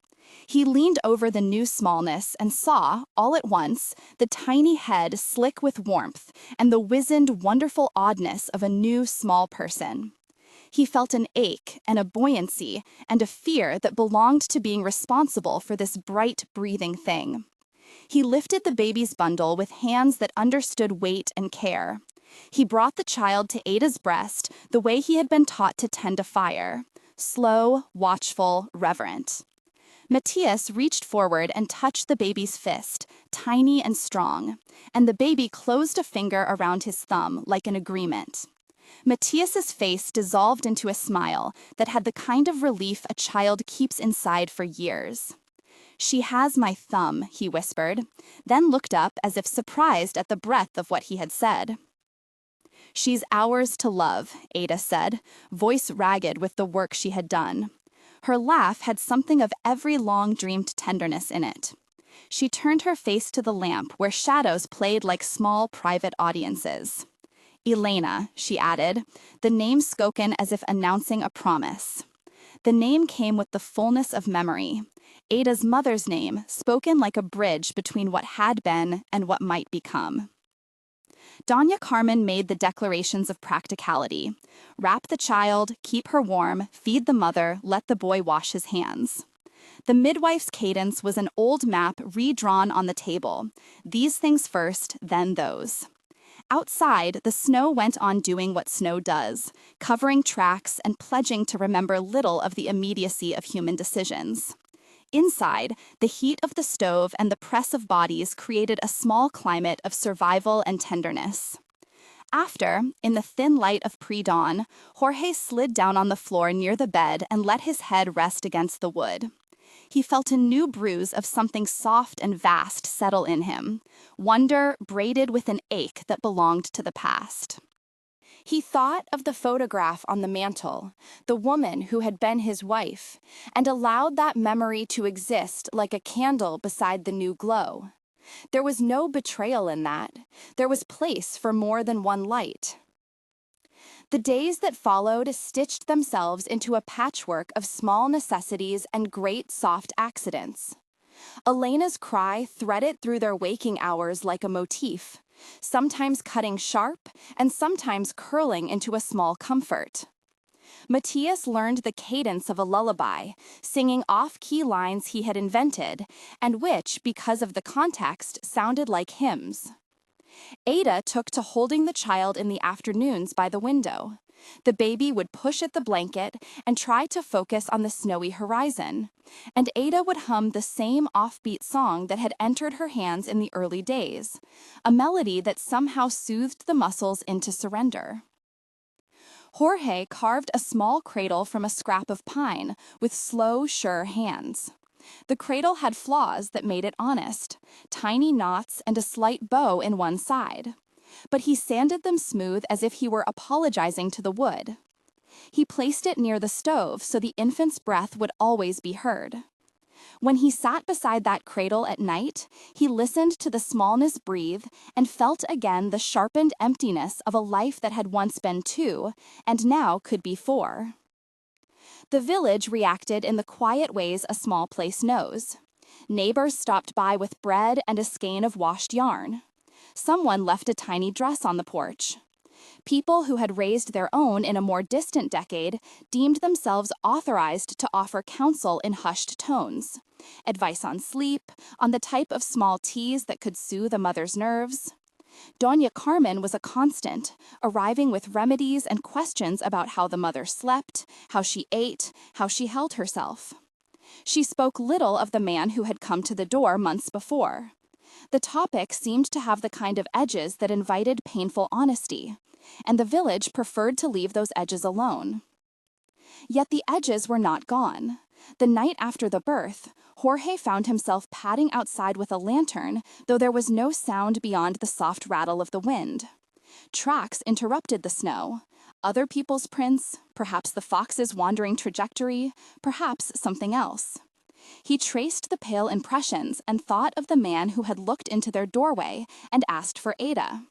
S1: He leaned over the new smallness and saw, all at once, the tiny head slick with warmth and the wizened, wonderful oddness of a new small person. He felt an ache and a buoyancy and a fear that belonged to being responsible for this bright, breathing thing. He lifted the baby's bundle with hands that understood weight and care. He brought the child to Ada's breast the way he had been taught to tend a fire, slow, watchful, reverent. Matías reached forward and touched the baby's fist, tiny and strong, and the baby closed a finger around his thumb like an agreement. Matías's face dissolved into a smile that had the kind of relief a child keeps inside for years. "She has my thumb," he whispered, then looked up as if surprised at the breadth of what he had said. "She's ours to love," Ada said, voice ragged with the work she had done. Her laugh had something of every long-dreamed tenderness in it. She turned her face to the lamp where shadows played like small private audiences. "Elena," she added, the name spoken as if announcing a promise. The name came with the fullness of memory. Ada's mother's name, spoken like a bridge between what had been and what might become. Doña Carmen made the declarations of practicality. Wrap the child, keep her warm, feed the mother, let the boy wash his hands. The midwife's cadence was an old map redrawn on the table. These things first, then those. Outside, the snow went on doing what snow does, covering tracks and pledging to remember little of the immediacy of human decisions. Inside, the heat of the stove and the press of bodies created a small climate of survival and tenderness. After, in the thin light of pre-dawn, Jorge slid down on the floor near the bed and let his head rest against the wood. He felt a new bruise of something soft and vast settle in him, wonder braided with an ache that belonged to the past. He thought of the photograph on the mantel, the woman who had been his wife, and allowed that memory to exist like a candle beside the new glow. There was no betrayal in that. There was place for more than one light. The days that followed stitched themselves into a patchwork of small necessities and great soft accidents. Elena's cry threaded through their waking hours like a motif, sometimes cutting sharp and sometimes curling into a small comfort. Matías learned the cadence of a lullaby, singing off-key lines he had invented, and which, because of the context, sounded like hymns. Ada took to holding the child in the afternoons by the window. The baby would push at the blanket and try to focus on the snowy horizon, and Ada would hum the same offbeat song that had entered her hands in the early days, a melody that somehow soothed the muscles into surrender. Jorge carved a small cradle from a scrap of pine with slow, sure hands. The cradle had flaws that made it honest, tiny knots and a slight bow in one side. But he sanded them smooth as if he were apologizing to the wood. He placed it near the stove so the infant's breath would always be heard. When he sat beside that cradle at night, he listened to the smallness breathe and felt again the sharpened emptiness of a life that had once been 2 and now could be 4. The village reacted in the quiet ways a small place knows. Neighbors stopped by with bread and a skein of washed yarn. Someone left a tiny dress on the porch. People who had raised their own in a more distant decade deemed themselves authorized to offer counsel in hushed tones. Advice on sleep, on the type of small teas that could soothe a mother's nerves. Doña Carmen was a constant, arriving with remedies and questions about how the mother slept, how she ate, how she held herself. She spoke little of the man who had come to the door months before. The topic seemed to have the kind of edges that invited painful honesty, and the village preferred to leave those edges alone. Yet the edges were not gone. The night after the birth, Jorge found himself padding outside with a lantern, though there was no sound beyond the soft rattle of the wind. Tracks interrupted the snow. Other people's prints, perhaps the fox's wandering trajectory, perhaps something else. He traced the pale impressions and thought of the man who had looked into their doorway and asked for Ada.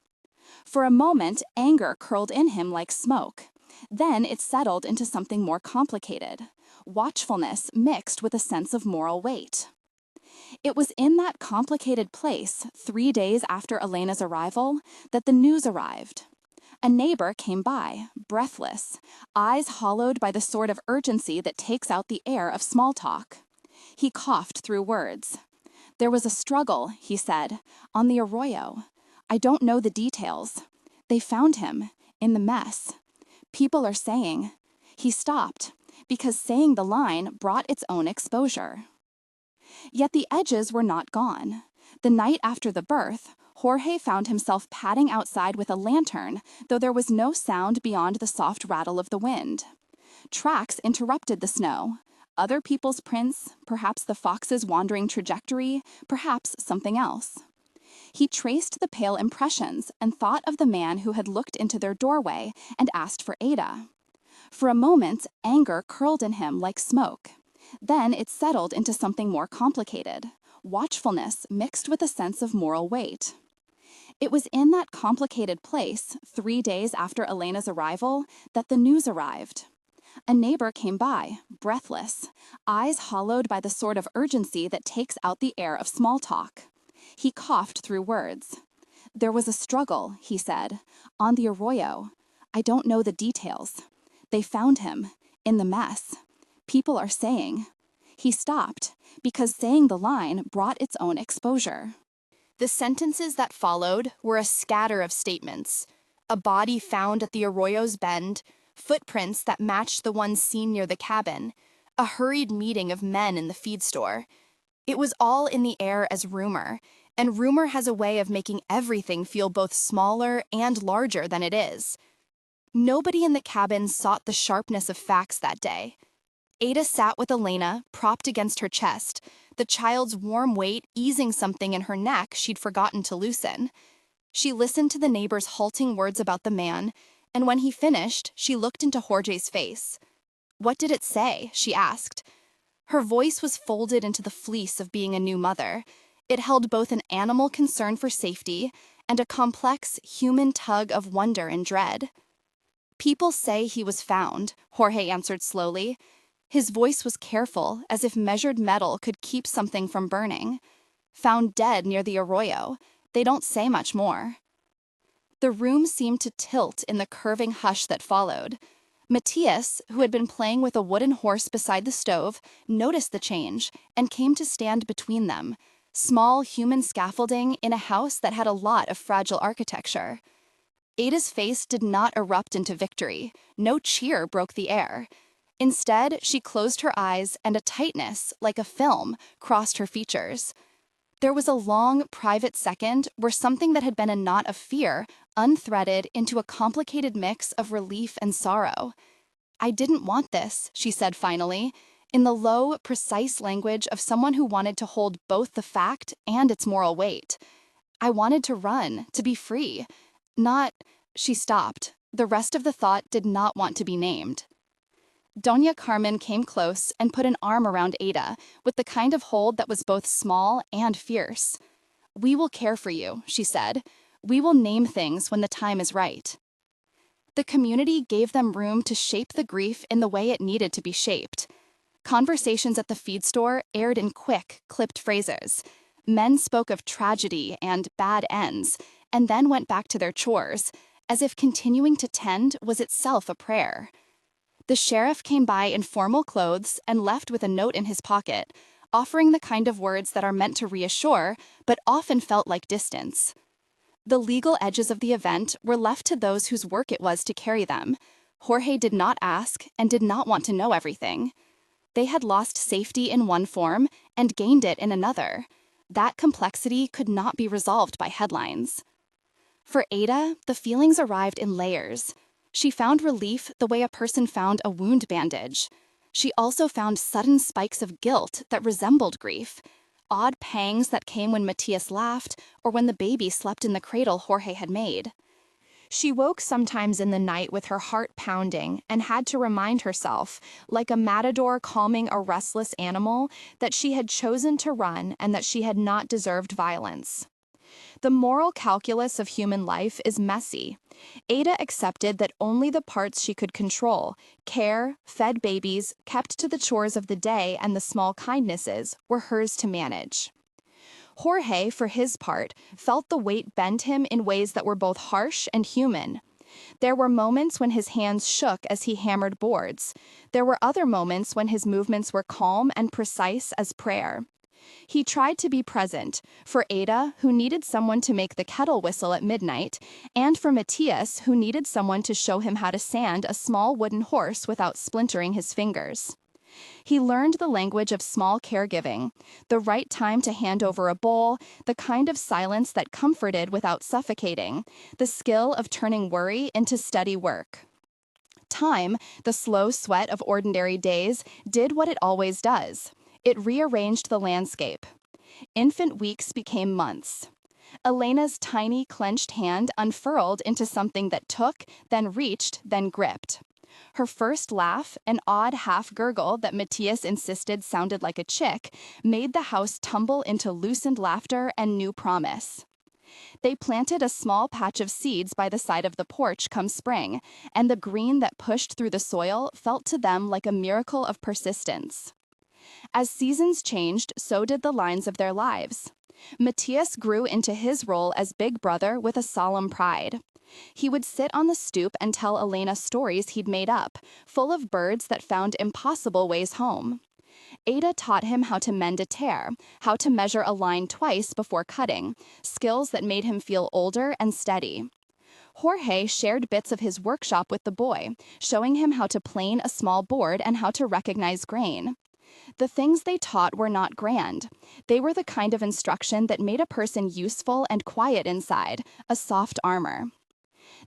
S1: For a moment, anger curled in him like smoke. Then it settled into something more complicated, watchfulness mixed with a sense of moral weight. It was in that complicated place, 3 days after Elena's arrival, that the news arrived. A neighbor came by, breathless, eyes hollowed by the sort of urgency that takes out the air of small talk. He coughed through words. "There was a struggle," he said, "on the arroyo. I don't know the details. They found him, in the mess. People are saying." He stopped, because saying the line brought its own exposure. Yet the edges were not gone. The night after the birth, Jorge found himself padding outside with a lantern, though there was no sound beyond the soft rattle of the wind. Tracks interrupted the snow. Other people's prints, perhaps the fox's wandering trajectory, perhaps something else. He traced the pale impressions and thought of the man who had looked into their doorway and asked for Ada. For a moment, anger curled in him like smoke. Then it settled into something more complicated, watchfulness mixed with a sense of moral weight. It was in that complicated place, 3 days after Elena's arrival, that the news arrived. A neighbor came by, breathless, eyes hollowed by the sort of urgency that takes out the air of small talk. He coughed through words. "There was a struggle," he said, "on the arroyo. I don't know the details. They found him, in the mess. People are saying." He stopped, because saying the line brought its own exposure. The sentences that followed were a scatter of statements. A body found at the arroyo's bend, footprints that matched the ones seen near the cabin, a hurried meeting of men in the feed store. It was all in the air as rumor, and rumor has a way of making everything feel both smaller and larger than it is. Nobody in the cabin sought the sharpness of facts that day. Ada sat with Elena, propped against her chest, the child's warm weight easing something in her neck she'd forgotten to loosen. She listened to the neighbor's halting words about the man, and when he finished, she looked into Jorge's face. "What did it say?" she asked. Her voice was folded into the fleece of being a new mother. It held both an animal concern for safety and a complex human tug of wonder and dread. "People say he was found," Jorge answered slowly. His voice was careful, as if measured metal could keep something from burning. "Found dead near the arroyo. They don't say much more." The room seemed to tilt in the curving hush that followed. Matías, who had been playing with a wooden horse beside the stove, noticed the change and came to stand between them, small human scaffolding in a house that had a lot of fragile architecture. Ada's face did not erupt into victory. No cheer broke the air. Instead, she closed her eyes and a tightness, like a film, crossed her features. There was a long, private second where something that had been a knot of fear unthreaded into a complicated mix of relief and sorrow. "I didn't want this," she said finally, in the low, precise language of someone who wanted to hold both the fact and its moral weight. "I wanted to run, to be free. Not—" She stopped. The rest of the thought did not want to be named. Doña Carmen came close and put an arm around Ada, with the kind of hold that was both small and fierce. "We will care for you," she said. "We will name things when the time is right." The community gave them room to shape the grief in the way it needed to be shaped. Conversations at the feed store aired in quick, clipped phrases. Men spoke of tragedy and bad ends, and then went back to their chores, as if continuing to tend was itself a prayer. The sheriff came by in formal clothes and left with a note in his pocket, offering the kind of words that are meant to reassure, but often felt like distance. The legal edges of the event were left to those whose work it was to carry them. Jorge did not ask and did not want to know everything. They had lost safety in one form and gained it in another. That complexity could not be resolved by headlines. For Ada, the feelings arrived in layers. She found relief the way a person found a wound bandage. She also found sudden spikes of guilt that resembled grief, odd pangs that came when Matías laughed or when the baby slept in the cradle Jorge had made. She woke sometimes in the night with her heart pounding and had to remind herself, like a matador calming a restless animal, that she had chosen to run and that she had not deserved violence. The moral calculus of human life is messy. Ada accepted that only the parts she could control, care, fed babies, kept to the chores of the day, and the small kindnesses, were hers to manage. Jorge, for his part, felt the weight bend him in ways that were both harsh and human. There were moments when his hands shook as he hammered boards. There were other moments when his movements were calm and precise as prayer. He tried to be present, for Ada, who needed someone to make the kettle whistle at midnight, and for Matías, who needed someone to show him how to sand a small wooden horse without splintering his fingers. He learned the language of small caregiving, the right time to hand over a bowl, the kind of silence that comforted without suffocating, the skill of turning worry into steady work. Time, the slow sweat of ordinary days, did what it always does. It rearranged the landscape. Infant weeks became months. Elena's tiny, clenched hand unfurled into something that took, then reached, then gripped. Her first laugh, an odd half-gurgle that Matías insisted sounded like a chick, made the house tumble into loosened laughter and new promise. They planted a small patch of seeds by the side of the porch come spring, and the green that pushed through the soil felt to them like a miracle of persistence. As seasons changed, so did the lines of their lives. Matías grew into his role as big brother with a solemn pride. He would sit on the stoop and tell Elena stories he'd made up, full of birds that found impossible ways home. Ada taught him how to mend a tear, how to measure a line twice before cutting, skills that made him feel older and steady. Jorge shared bits of his workshop with the boy, showing him how to plane a small board and how to recognize grain. The things they taught were not grand. They were the kind of instruction that made a person useful and quiet inside, a soft armor.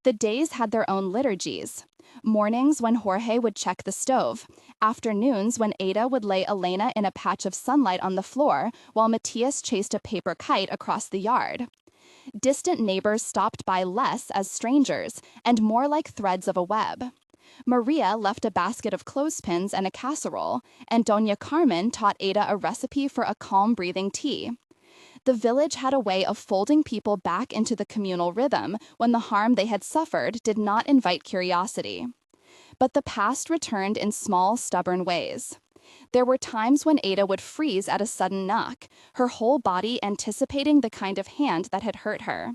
S1: The days had their own liturgies. Mornings when Jorge would check the stove, afternoons when Ada would lay Elena in a patch of sunlight on the floor while Matías chased a paper kite across the yard. Distant neighbors stopped by less as strangers and more like threads of a web. Maria left a basket of clothespins and a casserole, and Doña Carmen taught Ada a recipe for a calm breathing tea. The village had a way of folding people back into the communal rhythm when the harm they had suffered did not invite curiosity. But the past returned in small, stubborn ways. There were times when Ada would freeze at a sudden knock, her whole body anticipating the kind of hand that had hurt her.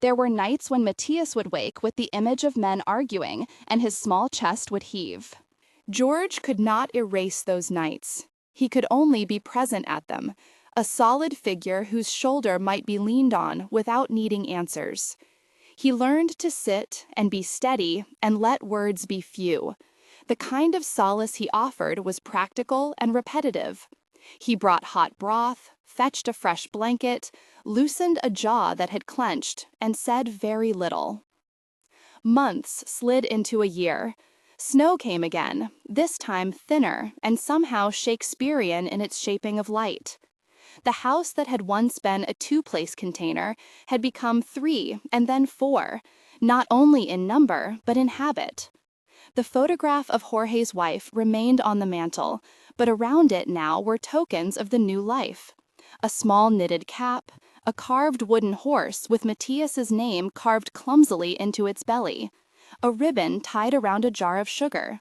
S1: There were nights when Matías would wake with the image of men arguing, and his small chest would heave. George could not erase those nights. He could only be present at them, a solid figure whose shoulder might be leaned on without needing answers. He learned to sit and be steady and let words be few. The kind of solace he offered was practical and repetitive. He brought hot broth, fetched a fresh blanket, loosened a jaw that had clenched, and said very little. Months slid into a year. Snow came again, this time thinner and somehow Shakespearean in its shaping of light. The house that had once been a two-place container had become 3 and then 4, not only in number, but in habit. The photograph of Jorge's wife remained on the mantel, but around it now were tokens of the new life. A small knitted cap, a carved wooden horse with Matías's name carved clumsily into its belly, a ribbon tied around a jar of sugar.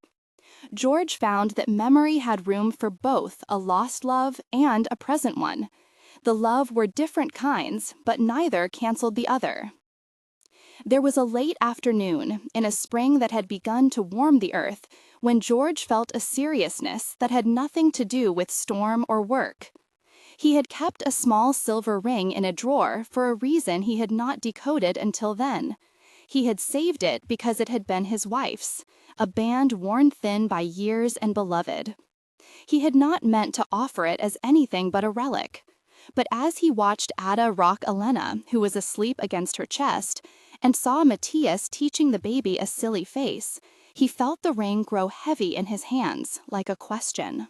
S1: George found that memory had room for both a lost love and a present one. The love were different kinds, but neither canceled the other. There was a late afternoon, in a spring that had begun to warm the earth, when George felt a seriousness that had nothing to do with storm or work. He had kept a small silver ring in a drawer for a reason he had not decoded until then. He had saved it because it had been his wife's, a band worn thin by years and beloved. He had not meant to offer it as anything but a relic. But as he watched Ada rock Elena, who was asleep against her chest, and saw Matías teaching the baby a silly face, he felt the ring grow heavy in his hands, like a question.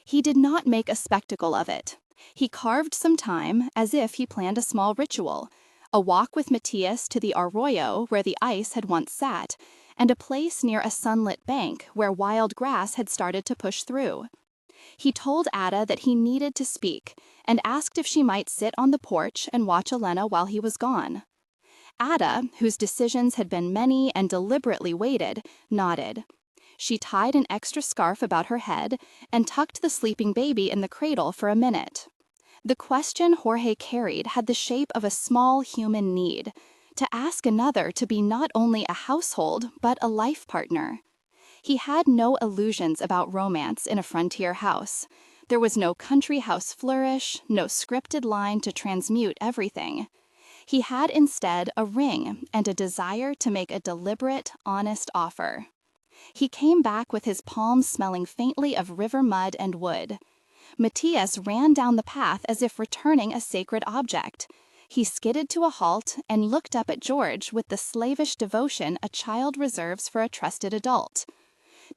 S1: He did not make a spectacle of it. He carved some time, as if he planned a small ritual, a walk with Matías to the arroyo where the ice had once sat, and a place near a sunlit bank where wild grass had started to push through. He told Ada that he needed to speak, and asked if she might sit on the porch and watch Elena while he was gone. Ada, whose decisions had been many and deliberately weighted, nodded. She tied an extra scarf about her head and tucked the sleeping baby in the cradle for a minute. The question Jorge carried had the shape of a small human need, to ask another to be not only a household, but a life partner. He had no illusions about romance in a frontier house. There was no country house flourish, no scripted line to transmute everything. He had instead a ring and a desire to make a deliberate, honest offer. He came back with his palms smelling faintly of river mud and wood. Matías ran down the path as if returning a sacred object. He skidded to a halt and looked up at George with the slavish devotion a child reserves for a trusted adult.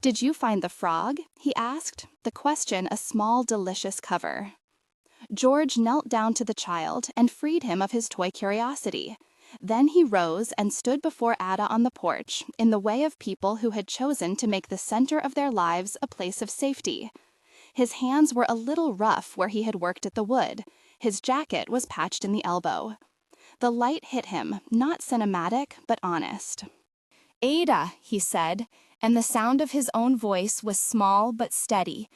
S1: "Did you find the frog?" he asked, the question a small, delicious cover. George knelt down to the child and freed him of his toy curiosity. Then he rose and stood before Ada on the porch, in the way of people who had chosen to make the center of their lives a place of safety. His hands were a little rough where he had worked at the wood. His jacket was patched in the elbow. The light hit him, not cinematic, but honest. "Ada," he said, and the sound of his own voice was small but steady.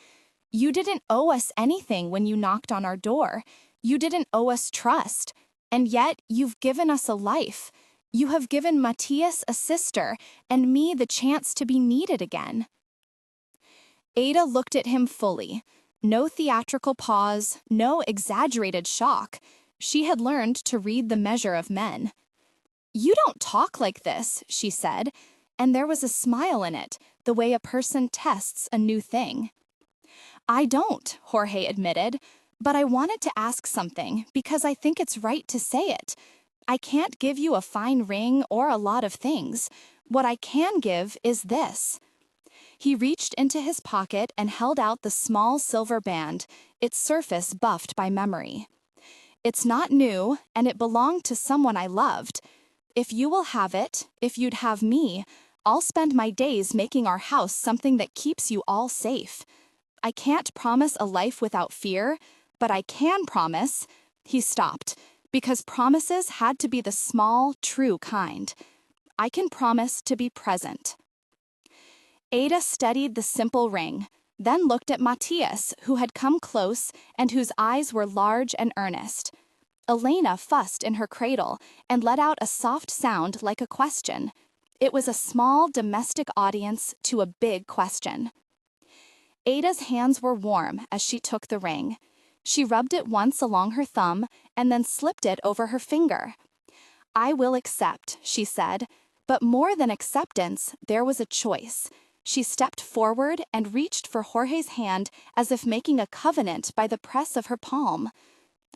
S1: "You didn't owe us anything when you knocked on our door. You didn't owe us trust. And yet you've given us a life. You have given Matías a sister, and me the chance to be needed again." Ada looked at him fully. No theatrical pause, no exaggerated shock. She had learned to read the measure of men. "You don't talk like this," she said, and there was a smile in it, the way a person tests a new thing. "I don't," Jorge admitted, "but I wanted to ask something because I think it's right to say it. I can't give you a fine ring or a lot of things. What I can give is this." He reached into his pocket and held out the small silver band, its surface buffed by memory. "It's not new, and it belonged to someone I loved. If you will have it, if you'd have me, I'll spend my days making our house something that keeps you all safe. I can't promise a life without fear, but I can promise—" He stopped, because promises had to be the small, true kind. "I can promise to be present." Ada studied the simple ring, then looked at Matías, who had come close and whose eyes were large and earnest. Elena fussed in her cradle and let out a soft sound like a question. It was a small domestic audience to a big question. Ada's hands were warm as she took the ring. She rubbed it once along her thumb and then slipped it over her finger. "I will accept," she said, but more than acceptance, there was a choice. She stepped forward and reached for Jorge's hand as if making a covenant by the press of her palm.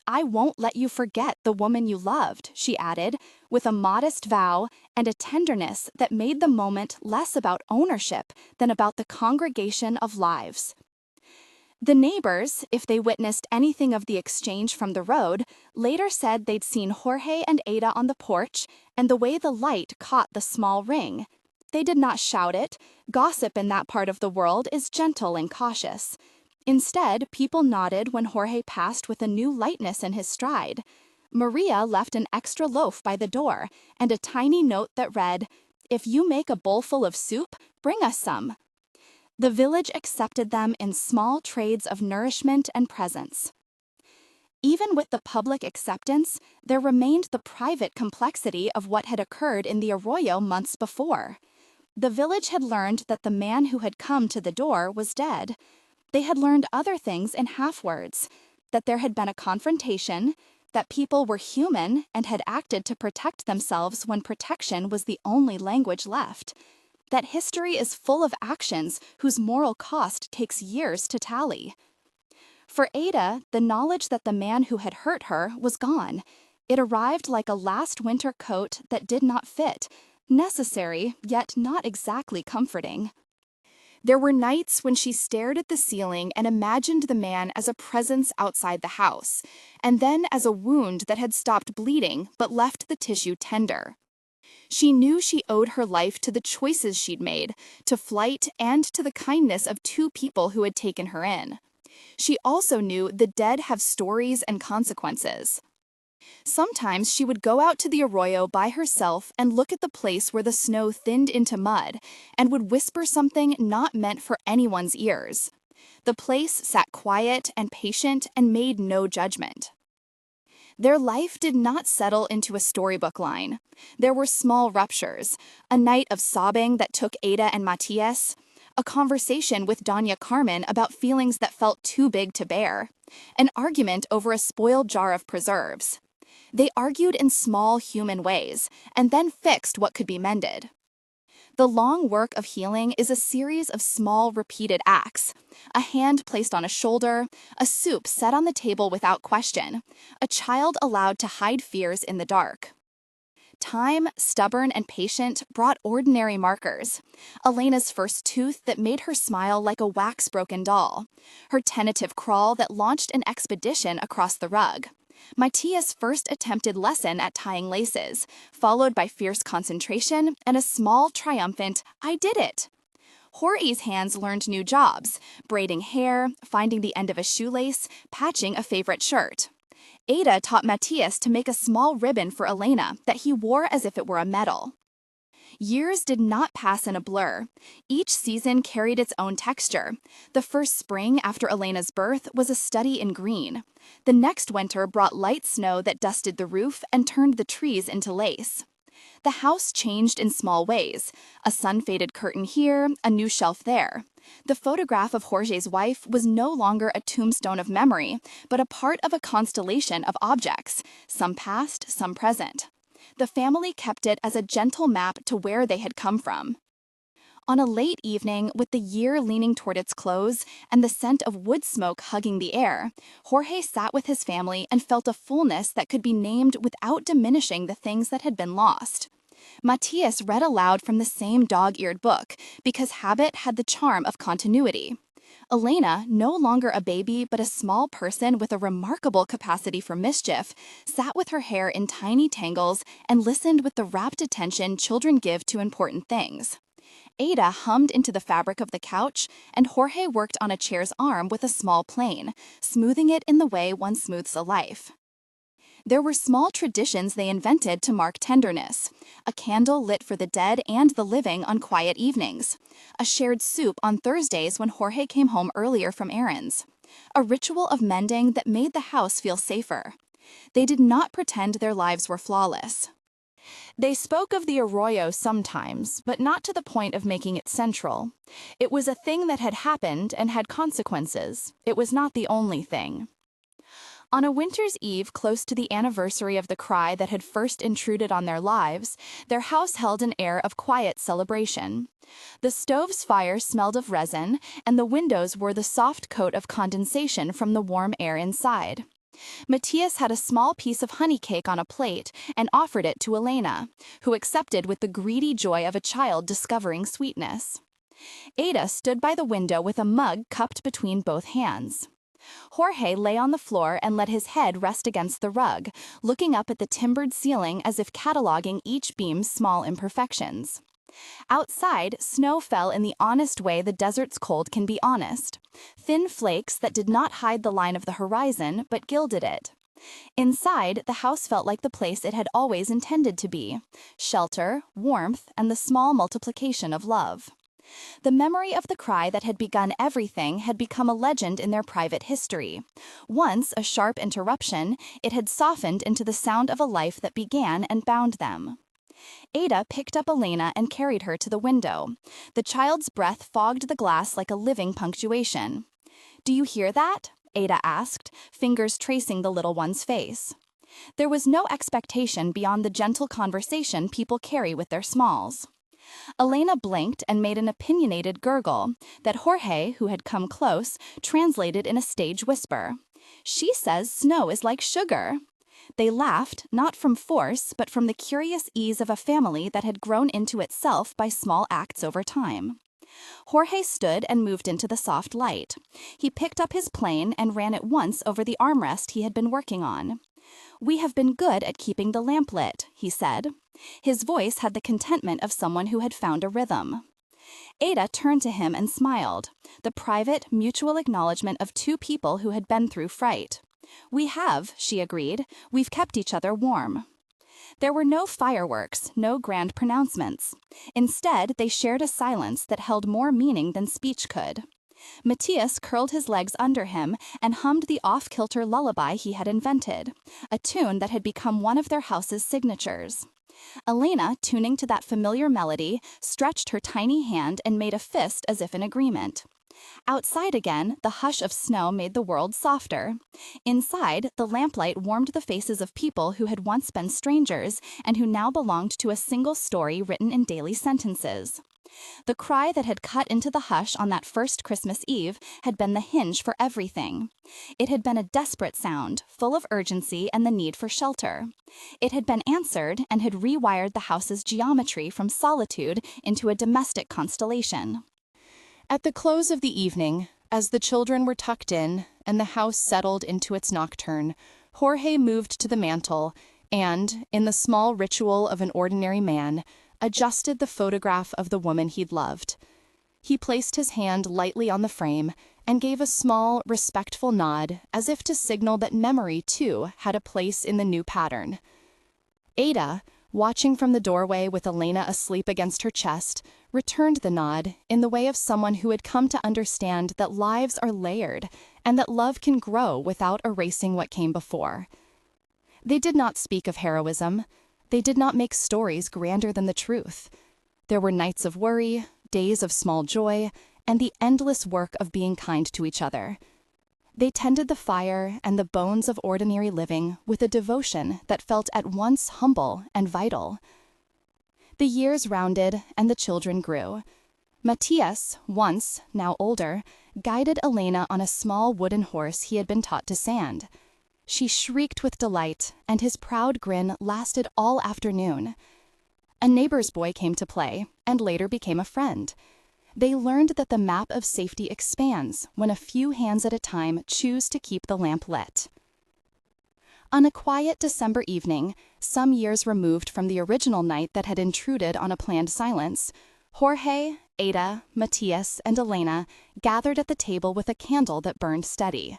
S1: "I won't let you forget the woman you loved," she added, with a modest vow and a tenderness that made the moment less about ownership than about the congregation of lives. The neighbors, if they witnessed anything of the exchange from the road, later said they'd seen Jorge and Ada on the porch and the way the light caught the small ring. They did not shout it. Gossip in that part of the world is gentle and cautious. Instead, people nodded when Jorge passed with a new lightness in his stride. Maria left an extra loaf by the door and a tiny note that read, "If you make a bowlful of soup, bring us some." The village accepted them in small trades of nourishment and presence. Even with the public acceptance, there remained the private complexity of what had occurred in the arroyo months before. The village had learned that the man who had come to the door was dead. They had learned other things in half-words, that there had been a confrontation, that people were human and had acted to protect themselves when protection was the only language left, that history is full of actions whose moral cost takes years to tally. For Ada, the knowledge that the man who had hurt her was gone. It arrived like a last winter coat that did not fit, necessary, yet not exactly comforting. There were nights when she stared at the ceiling and imagined the man as a presence outside the house, and then as a wound that had stopped bleeding but left the tissue tender. She knew she owed her life to the choices she'd made, to flight and to the kindness of two people who had taken her in. She also knew the dead have stories and consequences. Sometimes she would go out to the arroyo by herself and look at the place where the snow thinned into mud and would whisper something not meant for anyone's ears. The place sat quiet and patient and made no judgment. Their life did not settle into a storybook line. There were small ruptures, a night of sobbing that took Ada and Matías, a conversation with Doña Carmen about feelings that felt too big to bear, an argument over a spoiled jar of preserves. They argued in small human ways, and then fixed what could be mended. The long work of healing is a series of small, repeated acts. A hand placed on a shoulder, a soup set on the table without question, a child allowed to hide fears in the dark. Time, stubborn and patient, brought ordinary markers. Elena's first tooth that made her smile like a wax-broken doll. Her tentative crawl that launched an expedition across the rug. Matías' first attempted lesson at tying laces, followed by fierce concentration and a small, triumphant, "I did it!" Jorge's hands learned new jobs, braiding hair, finding the end of a shoelace, patching a favorite shirt. Ada taught Matías to make a small ribbon for Elena that he wore as if it were a medal. Years did not pass in a blur. Each season carried its own texture. The first spring after Elena's birth was a study in green. The next winter brought light snow that dusted the roof and turned the trees into lace. The house changed in small ways. A sun-faded curtain here, a new shelf there. The photograph of Jorge's wife was no longer a tombstone of memory, but a part of a constellation of objects, some past, some present. The family kept it as a gentle map to where they had come from. On a late evening, with the year leaning toward its close and the scent of wood smoke hugging the air, Jorge sat with his family and felt a fullness that could be named without diminishing the things that had been lost. Matías read aloud from the same dog-eared book, because habit had the charm of continuity. Elena, no longer a baby but a small person with a remarkable capacity for mischief, sat with her hair in tiny tangles and listened with the rapt attention children give to important things. Ada hummed into the fabric of the couch, and Jorge worked on a chair's arm with a small plane, smoothing it in the way one smooths a life. There were small traditions they invented to mark tenderness. A candle lit for the dead and the living on quiet evenings. A shared soup on Thursdays when Jorge came home earlier from errands. A ritual of mending that made the house feel safer. They did not pretend their lives were flawless. They spoke of the arroyo sometimes, but not to the point of making it central. It was a thing that had happened and had consequences. It was not the only thing. On a winter's eve close to the anniversary of the cry that had first intruded on their lives, their house held an air of quiet celebration. The stove's fire smelled of resin, and the windows wore the soft coat of condensation from the warm air inside. Matías had a small piece of honey cake on a plate and offered it to Elena, who accepted with the greedy joy of a child discovering sweetness. Ada stood by the window with a mug cupped between both hands. Jorge lay on the floor and let his head rest against the rug, looking up at the timbered ceiling as if cataloging each beam's small imperfections. Outside, snow fell in the honest way the desert's cold can be honest. Thin flakes that did not hide the line of the horizon, but gilded it. Inside, the house felt like the place it had always intended to be: shelter, warmth, and the small multiplication of love. The memory of the cry that had begun everything had become a legend in their private history. Once a sharp interruption, it had softened into the sound of a life that began and bound them. Ada picked up Elena and carried her to the window. The child's breath fogged the glass like a living punctuation. "Do you hear that?" Ada asked, fingers tracing the little one's face. There was no expectation beyond the gentle conversation people carry with their smalls. Elena blinked and made an opinionated gurgle that Jorge, who had come close, translated in a stage whisper. "She says snow is like sugar." They laughed, not from force, but from the curious ease of a family that had grown into itself by small acts over time. Jorge stood and moved into the soft light. He picked up his plane and ran at once over the armrest he had been working on. "We have been good at keeping the lamp lit," he said. His voice had the contentment of someone who had found a rhythm. Ada turned to him and smiled, the private, mutual acknowledgement of two people who had been through fright. "We have," she agreed. "We've kept each other warm." There were no fireworks, no grand pronouncements. Instead, they shared a silence that held more meaning than speech could. Matías curled his legs under him and hummed the off-kilter lullaby he had invented, a tune that had become one of their house's signatures. Elena, tuning to that familiar melody, stretched her tiny hand and made a fist as if in agreement. Outside again, the hush of snow made the world softer. Inside, the lamplight warmed the faces of people who had once been strangers and who now belonged to a single story written in daily sentences. The cry that had cut into the hush on that first Christmas Eve had been the hinge for everything. It had been a desperate sound, full of urgency and the need for shelter. It had been answered and had rewired the house's geometry from solitude into a domestic constellation. At the close of the evening, as the children were tucked in and the house settled into its nocturne, Jorge moved to the mantel and, in the small ritual of an ordinary man, adjusted the photograph of the woman he'd loved. He placed his hand lightly on the frame and gave a small, respectful nod as if to signal that memory, too, had a place in the new pattern. Ada, watching from the doorway with Elena asleep against her chest, returned the nod in the way of someone who had come to understand that lives are layered and that love can grow without erasing what came before. They did not speak of heroism. They did not make stories grander than the truth. There were nights of worry, days of small joy, and the endless work of being kind to each other. They tended the fire and the bones of ordinary living with a devotion that felt at once humble and vital. The years rounded and the children grew. Matías, once, now older, guided Elena on a small wooden horse he had been taught to sand. She shrieked with delight, and his proud grin lasted all afternoon. A neighbor's boy came to play, and later became a friend. They learned that the map of safety expands when a few hands at a time choose to keep the lamp lit. On a quiet December evening, some years removed from the original night that had intruded on a planned silence, Jorge, Ada, Matías, and Elena gathered at the table with a candle that burned steady.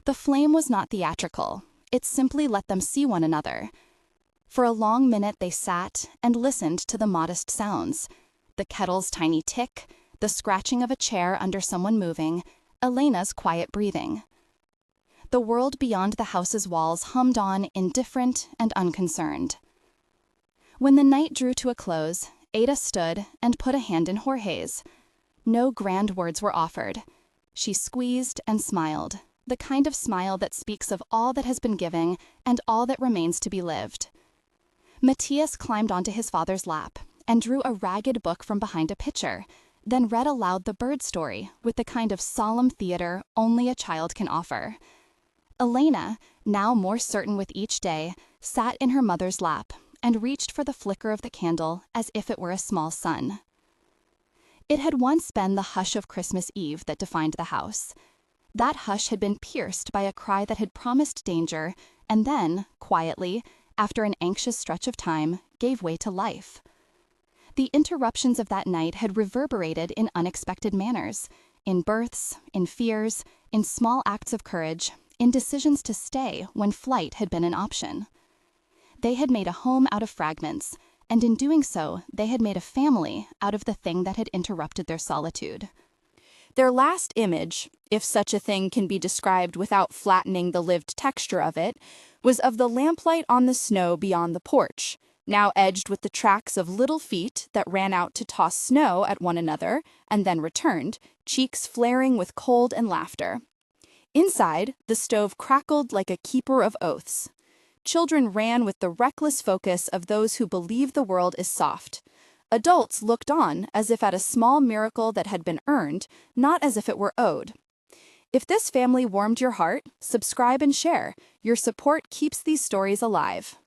S1: The flame was not theatrical. It simply let them see one another. For a long minute they sat and listened to the modest sounds. The kettle's tiny tick, the scratching of a chair under someone moving, Elena's quiet breathing. The world beyond the house's walls hummed on, indifferent and unconcerned. When the night drew to a close, Ada stood and put a hand in Jorge's. No grand words were offered. She squeezed and smiled, the kind of smile that speaks of all that has been given and all that remains to be lived. Matías climbed onto his father's lap and drew a ragged book from behind a picture, then read aloud the bird story with the kind of solemn theater only a child can offer. Elena, now more certain with each day, sat in her mother's lap and reached for the flicker of the candle as if it were a small sun. It had once been the hush of Christmas Eve that defined the house. That hush had been pierced by a cry that had promised danger and then, quietly, after an anxious stretch of time, gave way to life. The interruptions of that night had reverberated in unexpected manners, in births, in fears, in small acts of courage, in decisions to stay when flight had been an option. They had made a home out of fragments, and in doing so, they had made a family out of the thing that had interrupted their solitude. Their last image, if such a thing can be described without flattening the lived texture of it, was of the lamplight on the snow beyond the porch, now edged with the tracks of little feet that ran out to toss snow at one another and then returned, cheeks flaring with cold and laughter. Inside, the stove crackled like a keeper of oaths. Children ran with the reckless focus of those who believe the world is soft. Adults looked on as if at a small miracle that had been earned, not as if it were owed. If this family warmed your heart, subscribe and share. Your support keeps these stories alive.